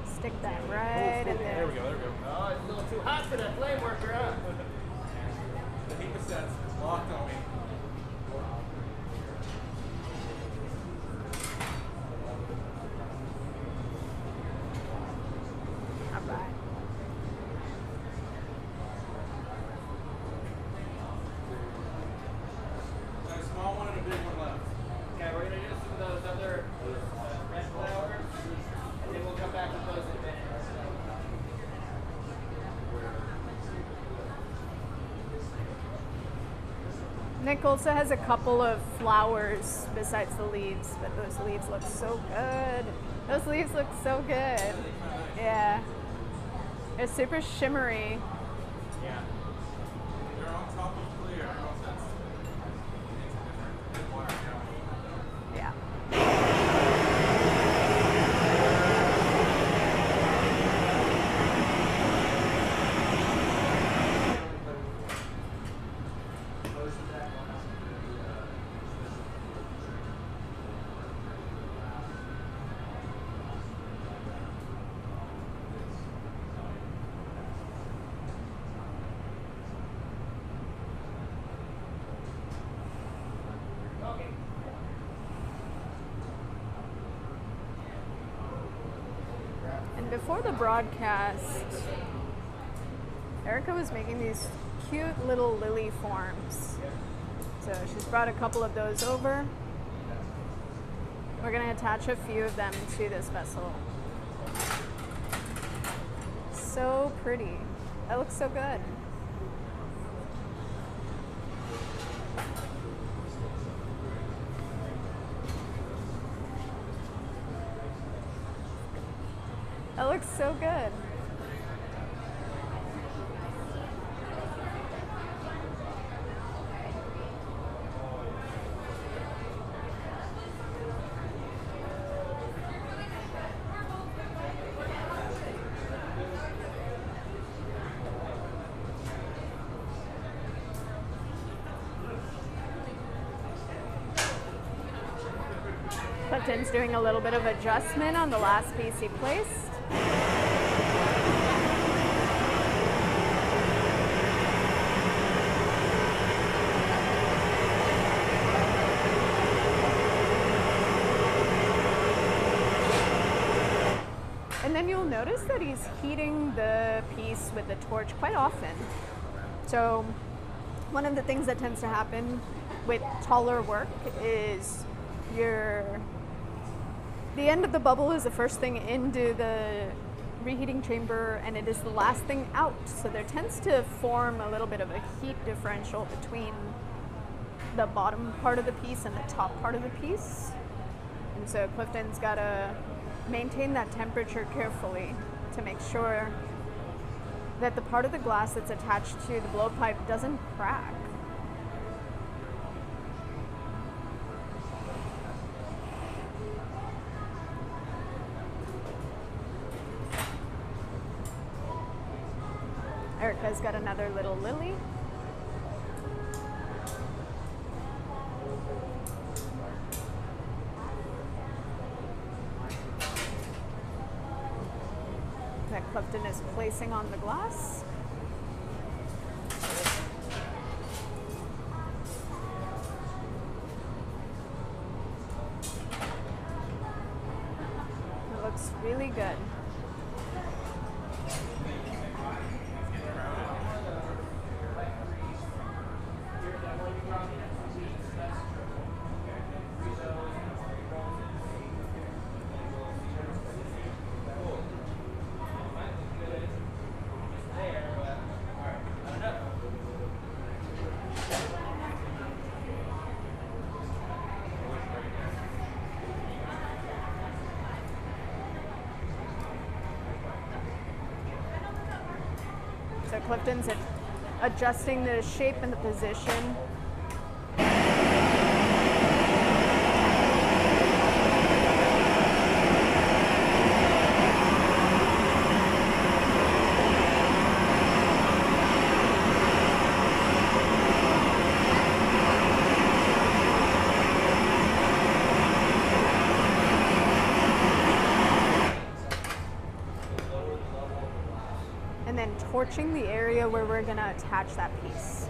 stick that right in there. There we go. Oh, it's a little too hot for that flame worker, huh? The heat set's locked on me. All right. Got a small one and a big one left. Okay, we're gonna do some of those other red flowers, and then we'll come back with those in a minute. Nick also has a couple of flowers besides the leaves, but those leaves look so good. Those leaves look so good. Yeah. They're super shimmery. Yeah. They're on top of clear. I don't know if that's different water now. Yeah. And before the broadcast, Erica was making these cute little lily forms. So she's brought a couple of those over. We're gonna attach a few of them to this vessel. So so pretty. That looks so good. That looks so good. Clifton's doing a little bit of adjustment on the last piece he placed. And then you'll notice that he's heating the piece with the torch quite often. So one of the things that tends to happen with taller work is the end of the bubble is the first thing into the reheating chamber, and it is the last thing out. So there tends to form a little bit of a heat differential between the bottom part of the piece and the top part of the piece. And so Clifton's got to maintain that temperature carefully to make sure that the part of the glass that's attached to the blowpipe doesn't crack. Erica's got another little lily. That Clifton is placing on the glass. It looks really good. So Clifton's adjusting the shape and the position. And then torching the area where we're going to attach that piece.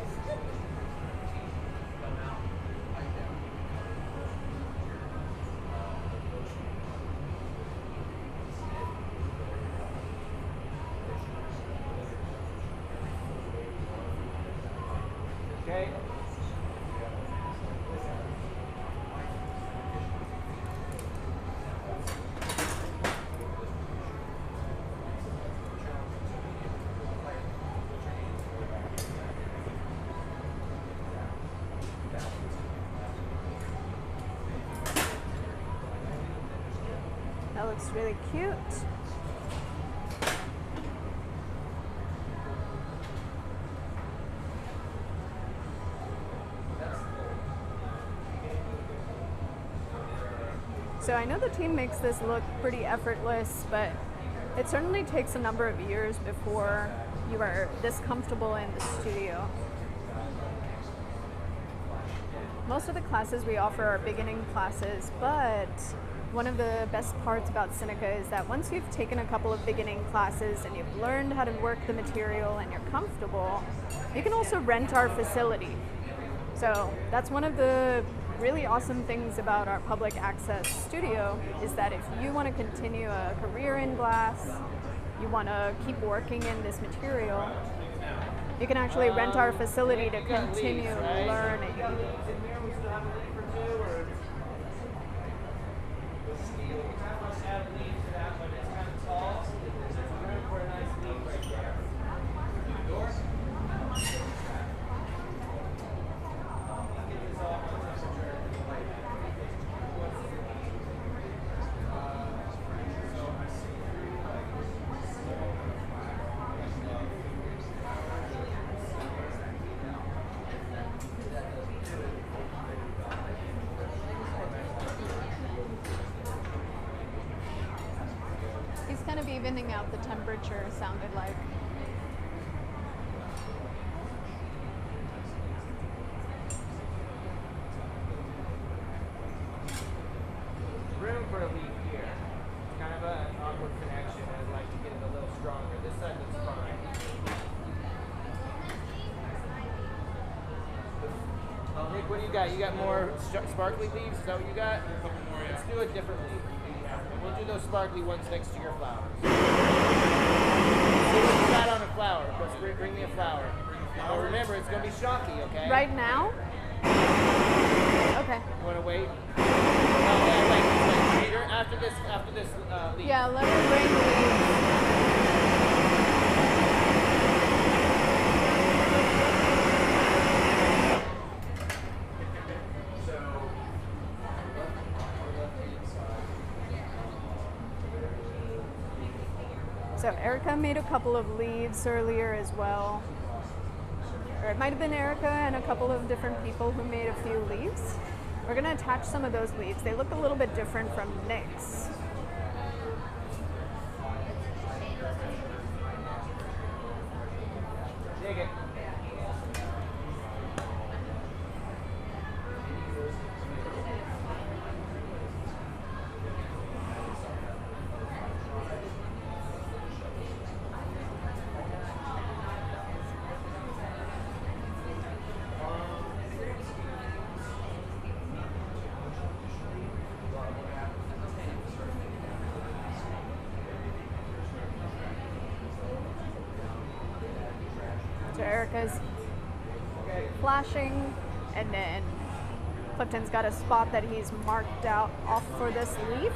Okay. That looks really cute. So I know the team makes this look pretty effortless, but it certainly takes a number of years before you are this comfortable in the studio. Most of the classes we offer are beginning classes, but one of the best parts about SiNaCa is that once you've taken a couple of beginning classes and you've learned how to work the material and you're comfortable, you can also rent our facility. So that's one of the really awesome things about our public access studio, is that if you want to continue a career in glass, you want to keep working in this material, you can actually rent our facility to continue learning. evening out the temperature, sounded like. Room for a leaf here. Kind of an awkward connection. I'd like to get it a little stronger. This side looks fine. Nick, what do you got? You got more sparkly leaves? Is that what you got? A couple more, yeah. Let's do a different leaf. We'll do those sparkly ones next to your flowers. See what you got on a flower. Bring me a flower. But remember, it's going to be shocky, okay? Right now? Okay. You want to wait? Yeah, wait. Later, after this leaf. Yeah, let me bring the leaves. So Erica made a couple of leaves earlier as well. Or it might have been Erica and a couple of different people who made a few leaves. We're gonna attach some of those leaves. They look a little bit different from Nick's. Dig it. So Erica's flashing, and then Clifton's got a spot that he's marked out off for this leaf.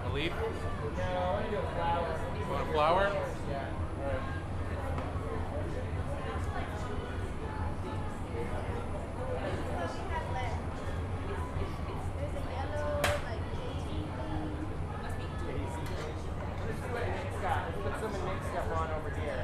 A leaf? No, I want to do a flower. You want a flower? Yeah. All right. Let's put some of Nick's stuff on over here.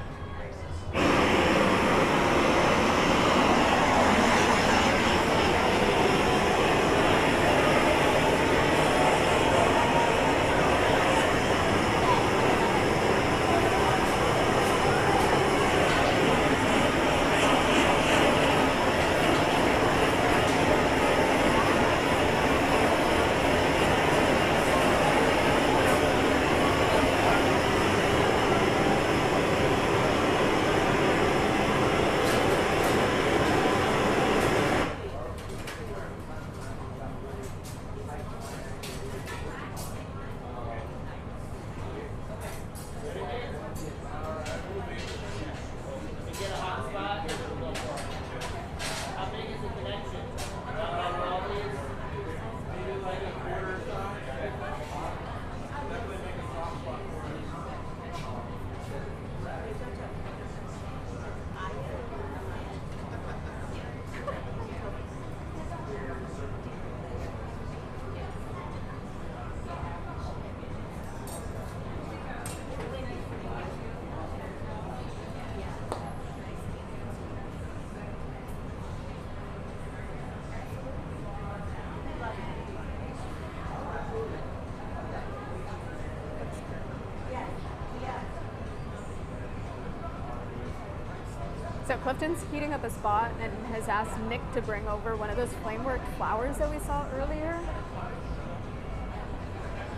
So Clifton's heating up a spot and has asked Nick to bring over one of those flamework flowers that we saw earlier.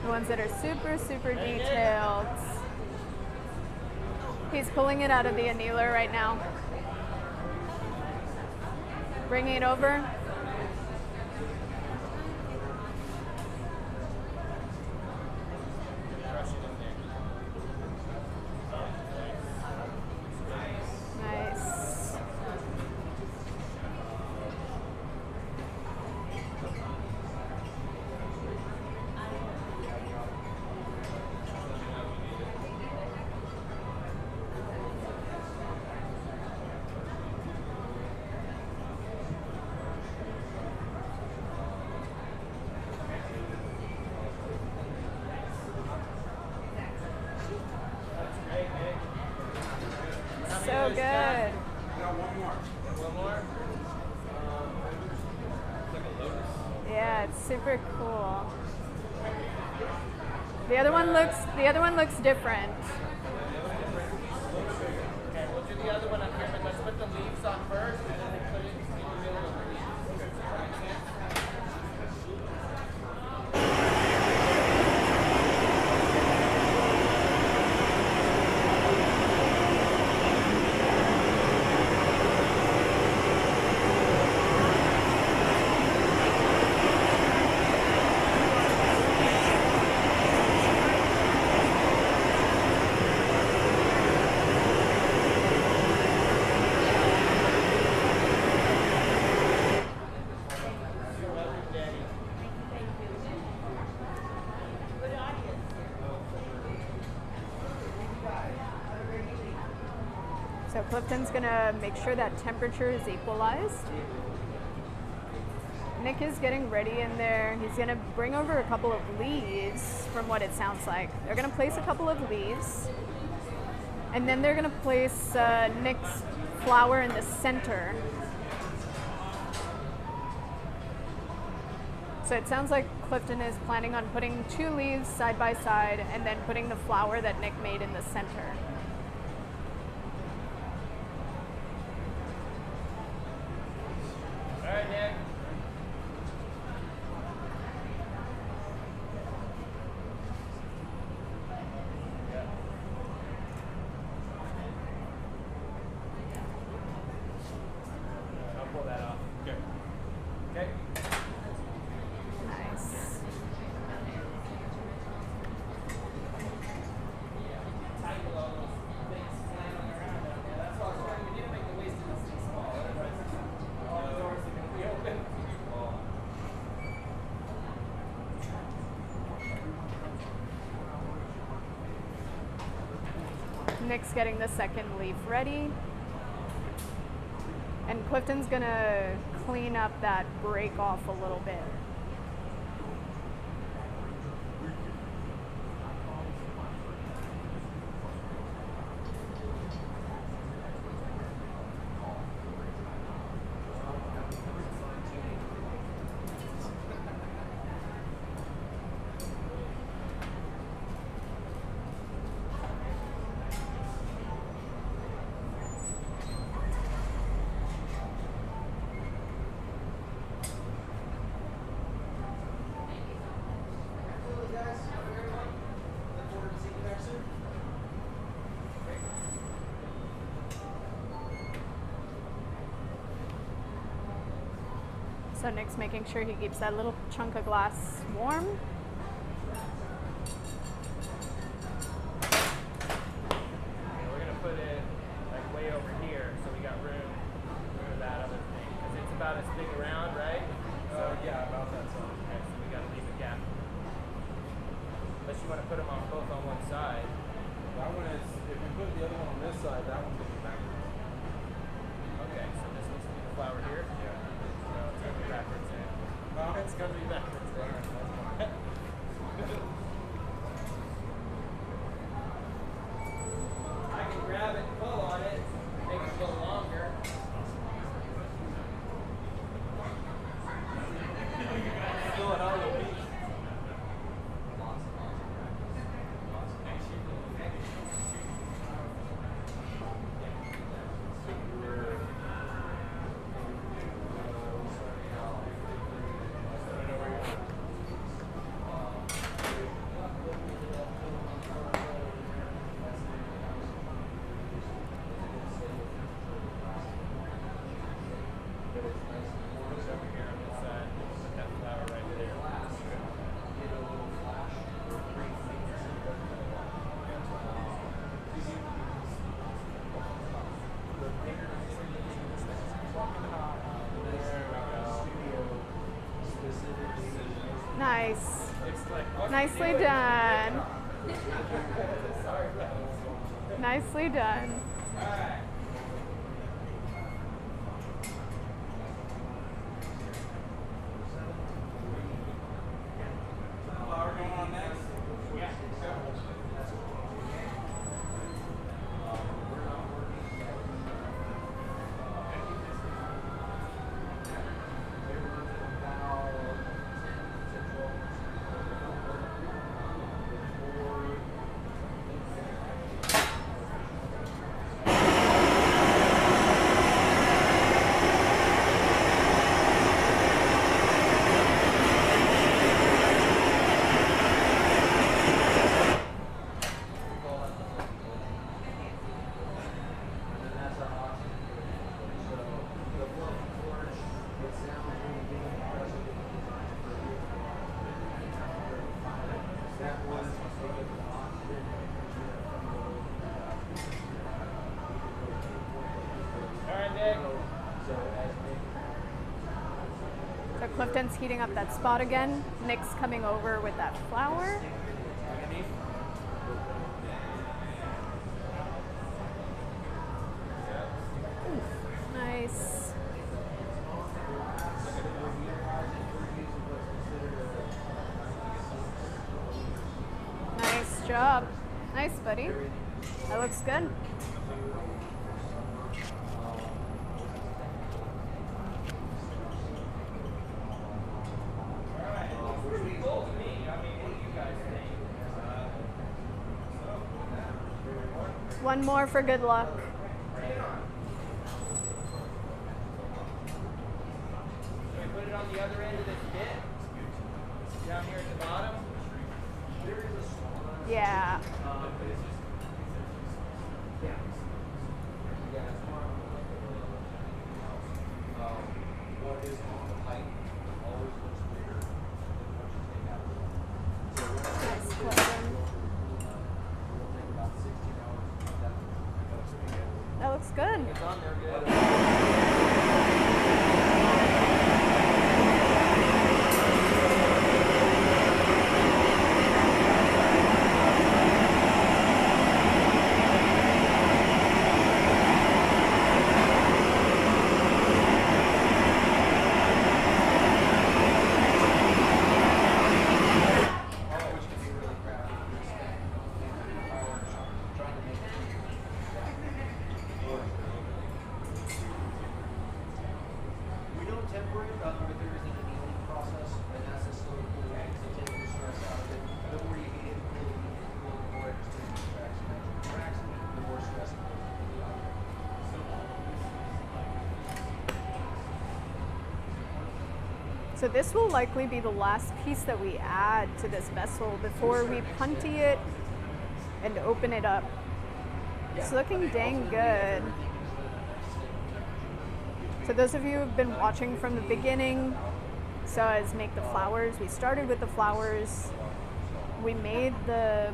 The ones that are super, super detailed. He's pulling it out of the annealer right now. Bringing it over. so good. Got one more. One more. Like a lotus. Yeah, it's super cool. The other one looks different. Okay, we'll do the other one up here, but let's put the leaves on first, and then we'll put it in the middle of the leaves. So Clifton's gonna make sure that temperature is equalized. Nick is getting ready in there. He's gonna bring over a couple of leaves from what it sounds like. They're gonna place a couple of leaves, and then they're gonna place Nick's flower in the center. So it sounds like Clifton is planning on putting 2 leaves side by side and then putting the flower that Nick made in the center. All right, Nick. I'll pull that off. Okay. Okay. Nice. Tight below those things flailing around down there. That's why I was wondering, we need to make the waist of this thing small. Otherwise, all the doors are going to be open. Nick's getting the second leaf ready. And Clifton's gonna clean up that break off a little bit. So Nick's making sure he keeps that little chunk of glass warm. Okay, we're gonna put it like way over here, so we got room for that other thing. Because it's about as big around, right? Yeah, about that size. Okay, so we gotta leave a gap. Unless you want to put them on both on one side. That one is, if we put the other one on this side, that one's going to be backwards. Okay, so this needs to be the flower here. Yeah. No, it's gonna be backwards. No? It's gonna be backwards. Alright, that's fine. I can grab it and pull on it, make it a little longer. Fill it out a little bit. Nice. Nicely done. Nicely done. Flower going on next? Yeah. Clifton's heating up that spot again. Nick's coming over with that flour. Nice. Nice job. Nice, buddy. That looks good. One more for good luck. Put it on the other end of this bit, down here at the bottom. Yeah. What is on the pipe always looks bigger than what you take out. Nice, Clifton. That looks good. It's on there good. We don't temper it, but there is an annealing process, and that's the slow cool to take the stress out of it. The more you heat it, the more it just cracks, the more stress it goes into the oven. So this will likely be the last piece that we add to this vessel before we punty it and open it up. It's looking dang good. So those of you who've been watching from the beginning saw us make the flowers. We started with the flowers. We made the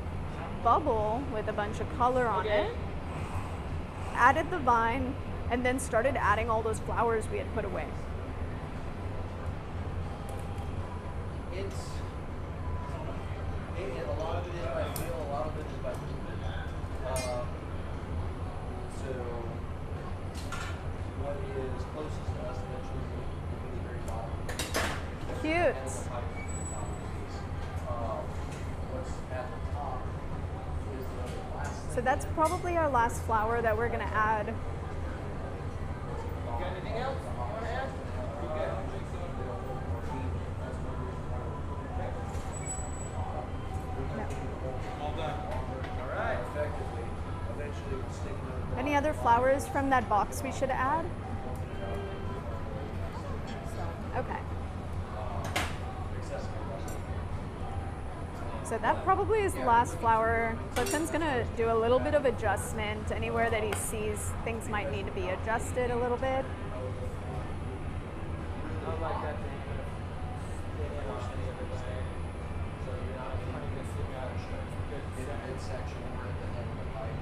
bubble with a bunch of color on it, added the vine, and then started adding all those flowers we had put away. A lot of it is by feel, a lot of it is by movement. So what is closest to us eventually will be the very bottom. Cute. And the pipe at the top of the piece. What's at the top is the last thing. So that's probably our last flower that we're gonna add. You got anything else you want to add? You good? All right. Effectively, eventually we'll stick another. Any other flowers from that box we should add? Okay. So that probably is the last flower. Clifton's gonna do a little bit of adjustment anywhere that he sees things might need to be adjusted a little bit. I like that thing. Section at the head of the pipe.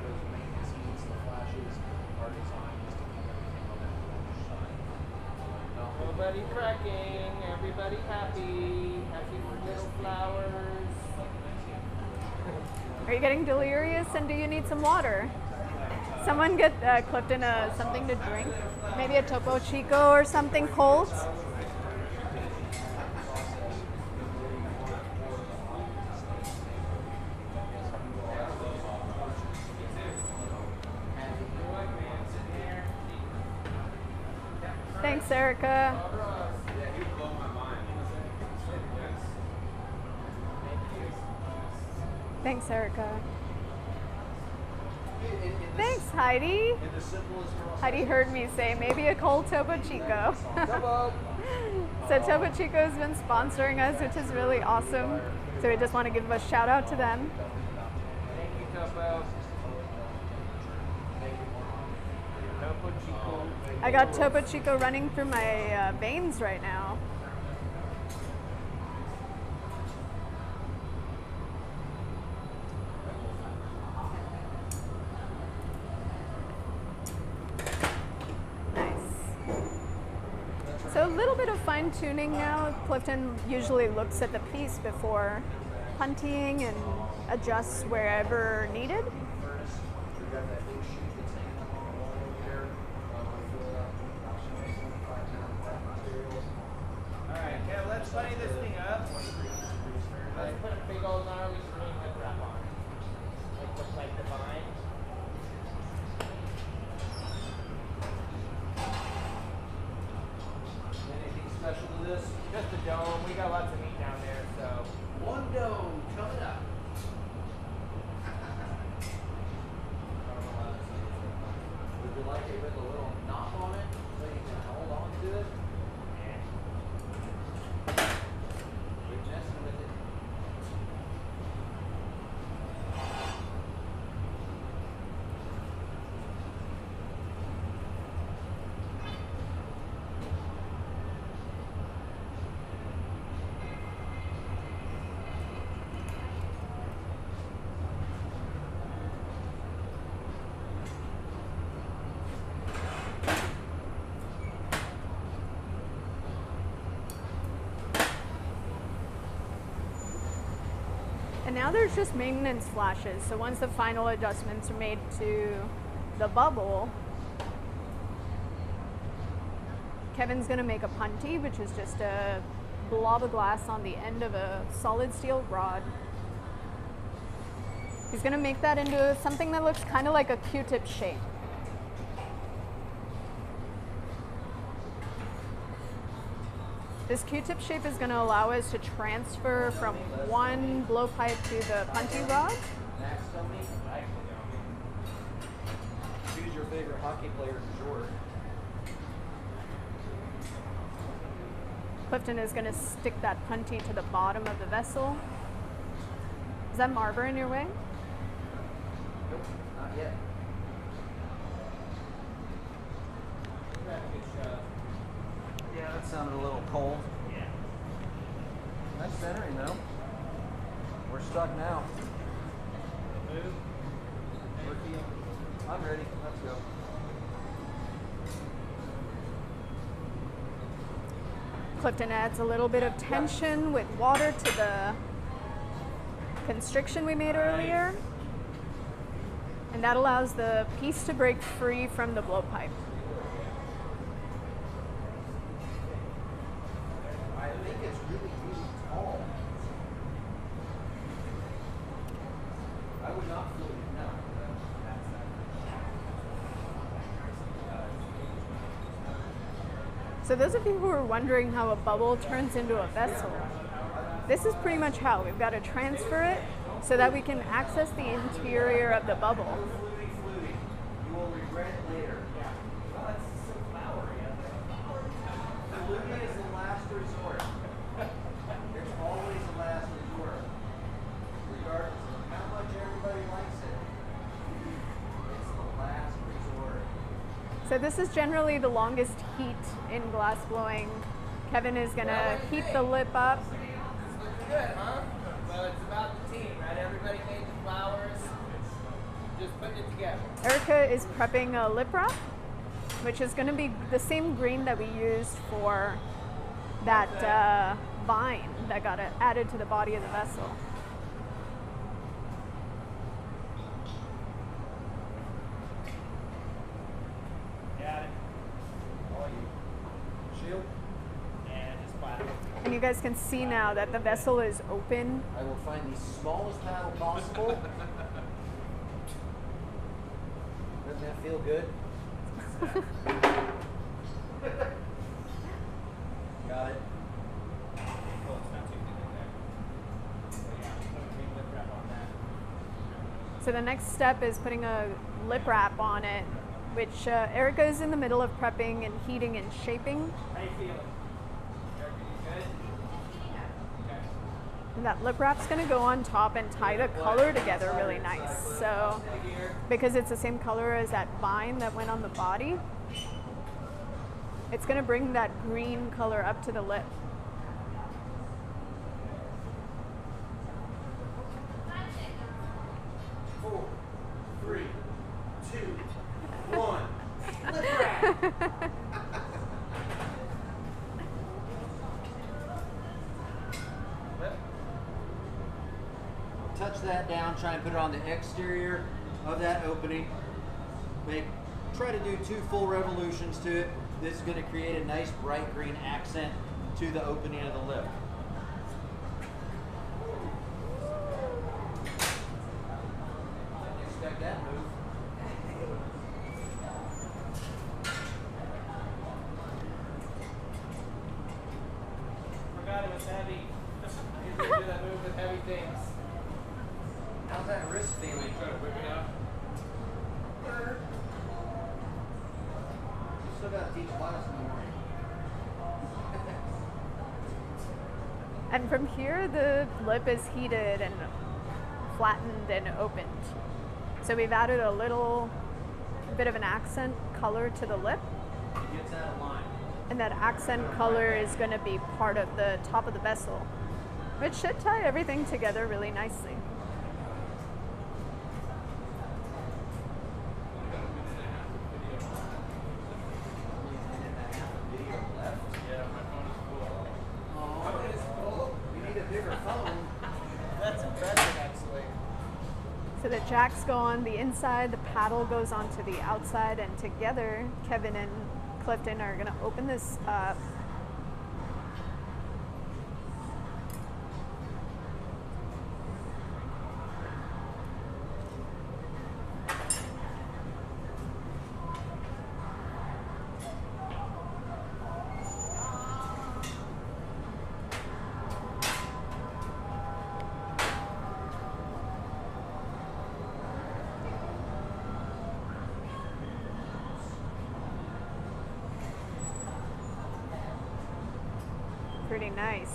Those maintenance needs, the flashes are designed just to keep everything on that flash side. Nobody cracking, everybody happy, happy for little flowers. Are you getting delirious and do you need some water? Someone get Clifton something to drink. Maybe a Topo Chico or something cold. Thanks, Erica. Thanks, Erica. Thanks, Heidi. Heidi heard me say maybe a cold Topo Chico. So Topo Chico has been sponsoring us, which is really awesome. So we just want to give a shout out to them. Thank you, Topo. Topo Chico. I got Topo Chico running through my veins right now. Nice. So a little fine tuning now. Clifton usually looks at the piece before punting and adjusts wherever needed. Alright, Kev, let's funny this thing up. Let's put a big old gnarly green lip wrap on it. Like the vine. Anything special to this? Just a dome. We got lots of meat down there, so. One dome coming up. Would you like it with a little knob on it so you can hold on to it? Keep messing with it. And now there's just maintenance flashes. So once the final adjustments are made to the bubble, Kevin's gonna make a punty, which is just a blob of glass on the end of a solid steel rod. He's gonna make that into something that looks kind of like a Q-tip shape. This Q-tip shape is going to allow us to transfer from one blowpipe to the punty rod. Max, tell me. Choose your favorite hockey player du jour. Clifton is going to stick that punty to the bottom of the vessel. Is that Marver in your way? Nope, not yet. Yeah, that sounded a little cold. Yeah. Nice centering though. We're stuck now. Move. I'm ready. Let's go. Clifton adds a little bit of tension with water to the constriction we made earlier. And that allows the piece to break free from the blowpipe. I think it's really, really tall. I would not feel it now. So those of you who are wondering how a bubble turns into a vessel, this is pretty much how. We've got to transfer it so that we can access the interior of the bubble. Fluty. You will regret it later. Well, it's so flowery out there. Fluty is the last resort. There's always a last resort. Regardless of how much everybody likes it, it's the last resort. So this is generally the longest heat in glass blowing. Kevin is going to heat the lip up. It's looking good, huh? Well, it's about the team, right? Everybody made the flowers. Just putting it together. Erica is prepping a lip wrap, which is going to be the same green that we used for that vine that got added to the body of the vessel. Got it. Shield. And just flat. And you guys can see now that the vessel is open. I will find the smallest paddle possible. Doesn't that feel good? Got it. Cool, it's not too thick in there. So yeah, put a green lip wrap on that. So the next step is putting a lip wrap on it, which Erica is in the middle of prepping and heating and shaping. How you feeling? Erica, you good? Okay. And that lip wrap's going to go on top and tie the color together really nice. So because it's the same color as that vine that went on the body, it's going to bring that green color up to the lip. Four, three, two, one. Lip wrap. that down, try and put it on the exterior of that opening. Try to do 2 full revolutions to it. This is going to create a nice bright green accent to the opening of the lip. Didn't expect that move. Forgot it was heavy. Usually do that move with heavy things. How's that wrist feeling? Try to whip it out. You still got to teach class in the morning. And from here, the lip is heated and flattened and opened. So we've added a little bit of an accent color to the lip. It gets out of line. And that accent color is going to be part of the top of the vessel, which should tie everything together really nicely. Yeah, my phone is full. Oh, it's full. You need a bigger phone. That's impressive, actually. So the jacks go on the inside, the paddle goes onto the outside, and together, Kevin and Clifton are going to open this up. Pretty nice.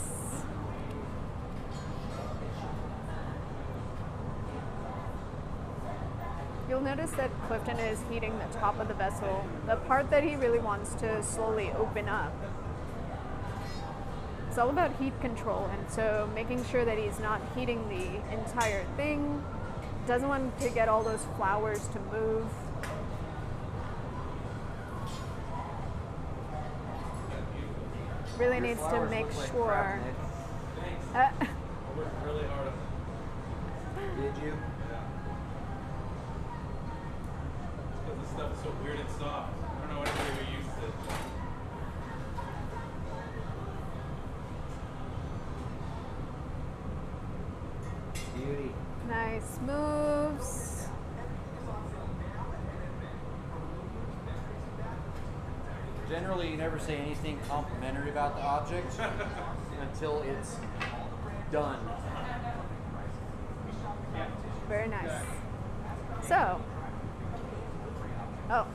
You'll notice that Clifton is heating the top of the vessel, the part that he really wants to slowly open up. It's all about heat control, and so making sure that he's not heating the entire thing. Doesn't want to get all those flowers to move. Really needs to make sure. I worked really hard on it. Did you? Because this stuff is so weird and soft. I don't know anybody who uses it. Beauty. Nice moves. Generally, you never say anything complimentary about the object until it's done. Very nice. So, oh.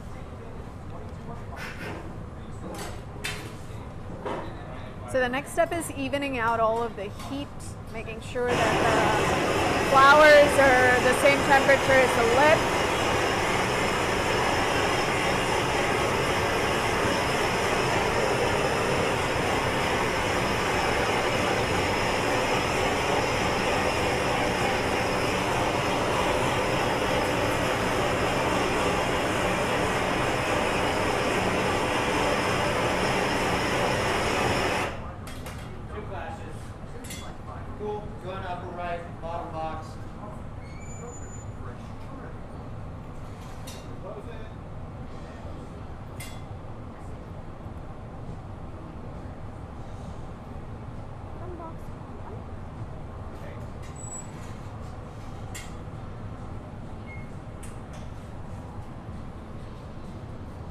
So the next step is evening out all of the heat, making sure that the flowers are the same temperature as the lip. Cool. Going upper right, bottom box.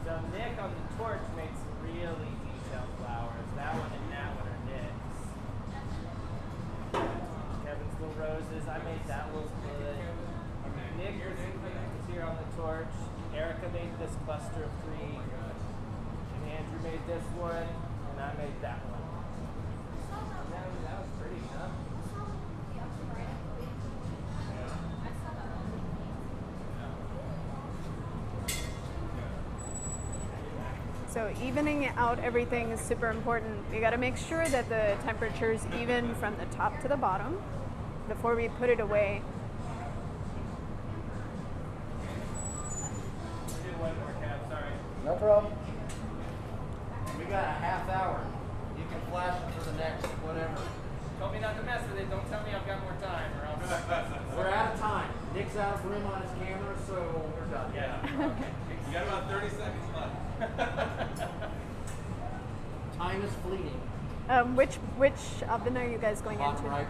So Nick on the torch made some really detailed flowers. That one and that one are Nick's. Kevin's little roses. I made that little good. Nick is here on the torch. Erica made this cluster of 3. And Andrew made this one. And I made that one. And that was pretty, huh? So evening out everything is super important. You got to make sure that the temperature is even from the top to the bottom before we put it away. We'll do one more, Kev. Sorry. No problem. We got a half hour. You can flash it for the next whatever. Told me not to mess with it. Don't tell me I've got more time, or else. We're out of time. Nick's out of room on his camera, so we're done. Yeah. Okay. You got about 30 seconds left. Time is fleeting. Which oven are you guys going Bottom into? right.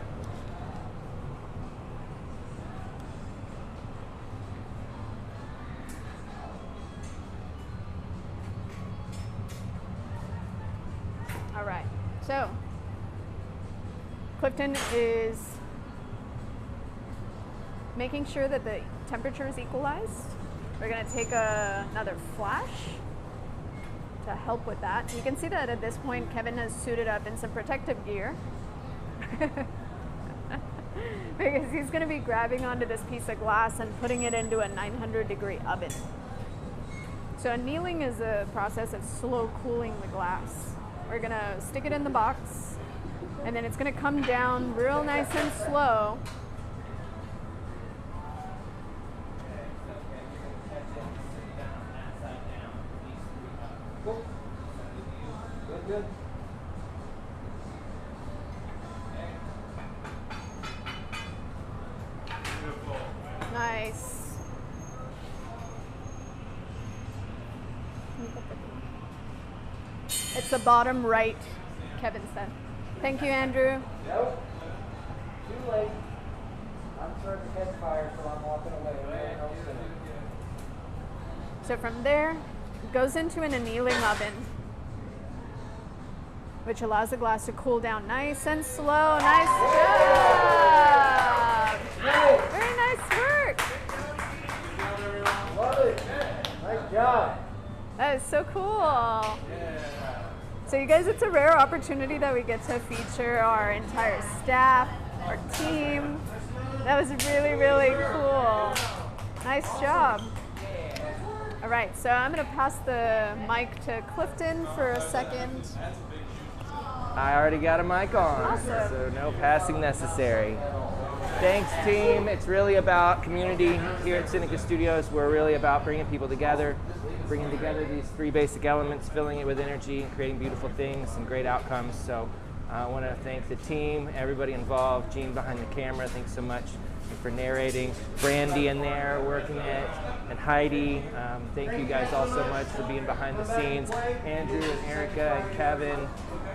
All right. So Clifton is making sure that the temperature is equalized. We're going to take another flash to help with that. You can see that at this point Kevin has suited up in some protective gear because he's going to be grabbing onto this piece of glass and putting it into a 900-degree oven. So annealing is a process of slow cooling the glass. We're going to stick it in the box, and then it's going to come down real nice and slow. Good. Nice. It's the bottom right, Kevin said. Thank you, Andrew. Nope. Too late. I'm starting to catch fire, so I'm walking away. So from there, it goes into an annealing oven, which allows the glass to cool down nice and slow. Nice job! Very nice work. Love it. Nice job. That is so cool. So you guys, it's a rare opportunity that we get to feature our entire staff, our team. That was really, really cool. Nice job. All right, so I'm going to pass the mic to Clifton for a second. I already got a mic on, Awesome. so no passing necessary. Thanks, team. It's really about community here at SiNaCa Studios. We're really about bringing people together, bringing together these three basic elements, filling it with energy, and creating beautiful things and great outcomes. So I want to thank the team, everybody involved, Gene behind the camera. Thanks so much for narrating. Brandy in there working it, and Heidi. Thank you guys all so much for being behind the scenes. Andrew and Erica and Kevin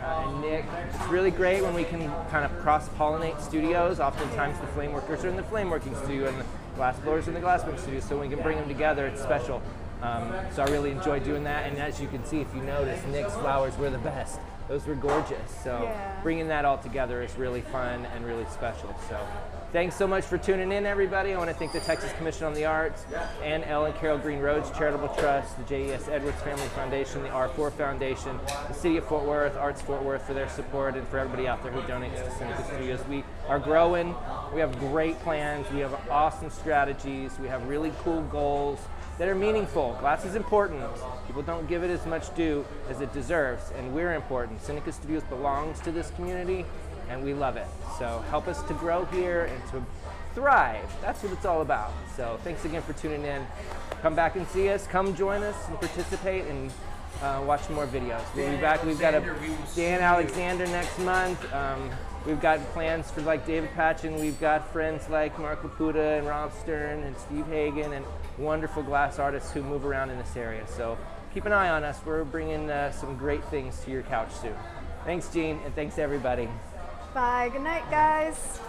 and Nick. It's really great when we can kind of cross-pollinate studios. Oftentimes the flame workers are in the flame working studio and the glass blowers are in the glass blowing studio, so when we can bring them together, it's special. So I really enjoy doing that, and as you can see, if you notice, Nick's flowers were the best. Those were gorgeous. So bringing that all together is really fun and really special. So thanks so much for tuning in, everybody. I want to thank the Texas Commission on the Arts and Ellen Carroll Green Roads Charitable Trust, the J.E.S. Edwards Family Foundation, the R4 Foundation, the City of Fort Worth, Arts Fort Worth for their support, and for everybody out there who donates to SiNaCa Studios. We are growing. We have great plans. We have awesome strategies. We have really cool goals that are meaningful. Glass is important. People don't give it as much due as it deserves, and we're important. SiNaCa Studios belongs to this community, and we love it. So help us to grow here and to thrive. That's what it's all about. So thanks again for tuning in. Come back and see us. Come join us and participate and watch more videos. We'll be back. We've got a Dan Alexander next month. We've got plans for like David Patchen. We've got friends like Mark Laputa and Rob Stern and Steve Hagen and wonderful glass artists who move around in this area. So keep an eye on us. We're bringing some great things to your couch soon. Thanks, Gene, and thanks everybody. Bye. Good night, guys.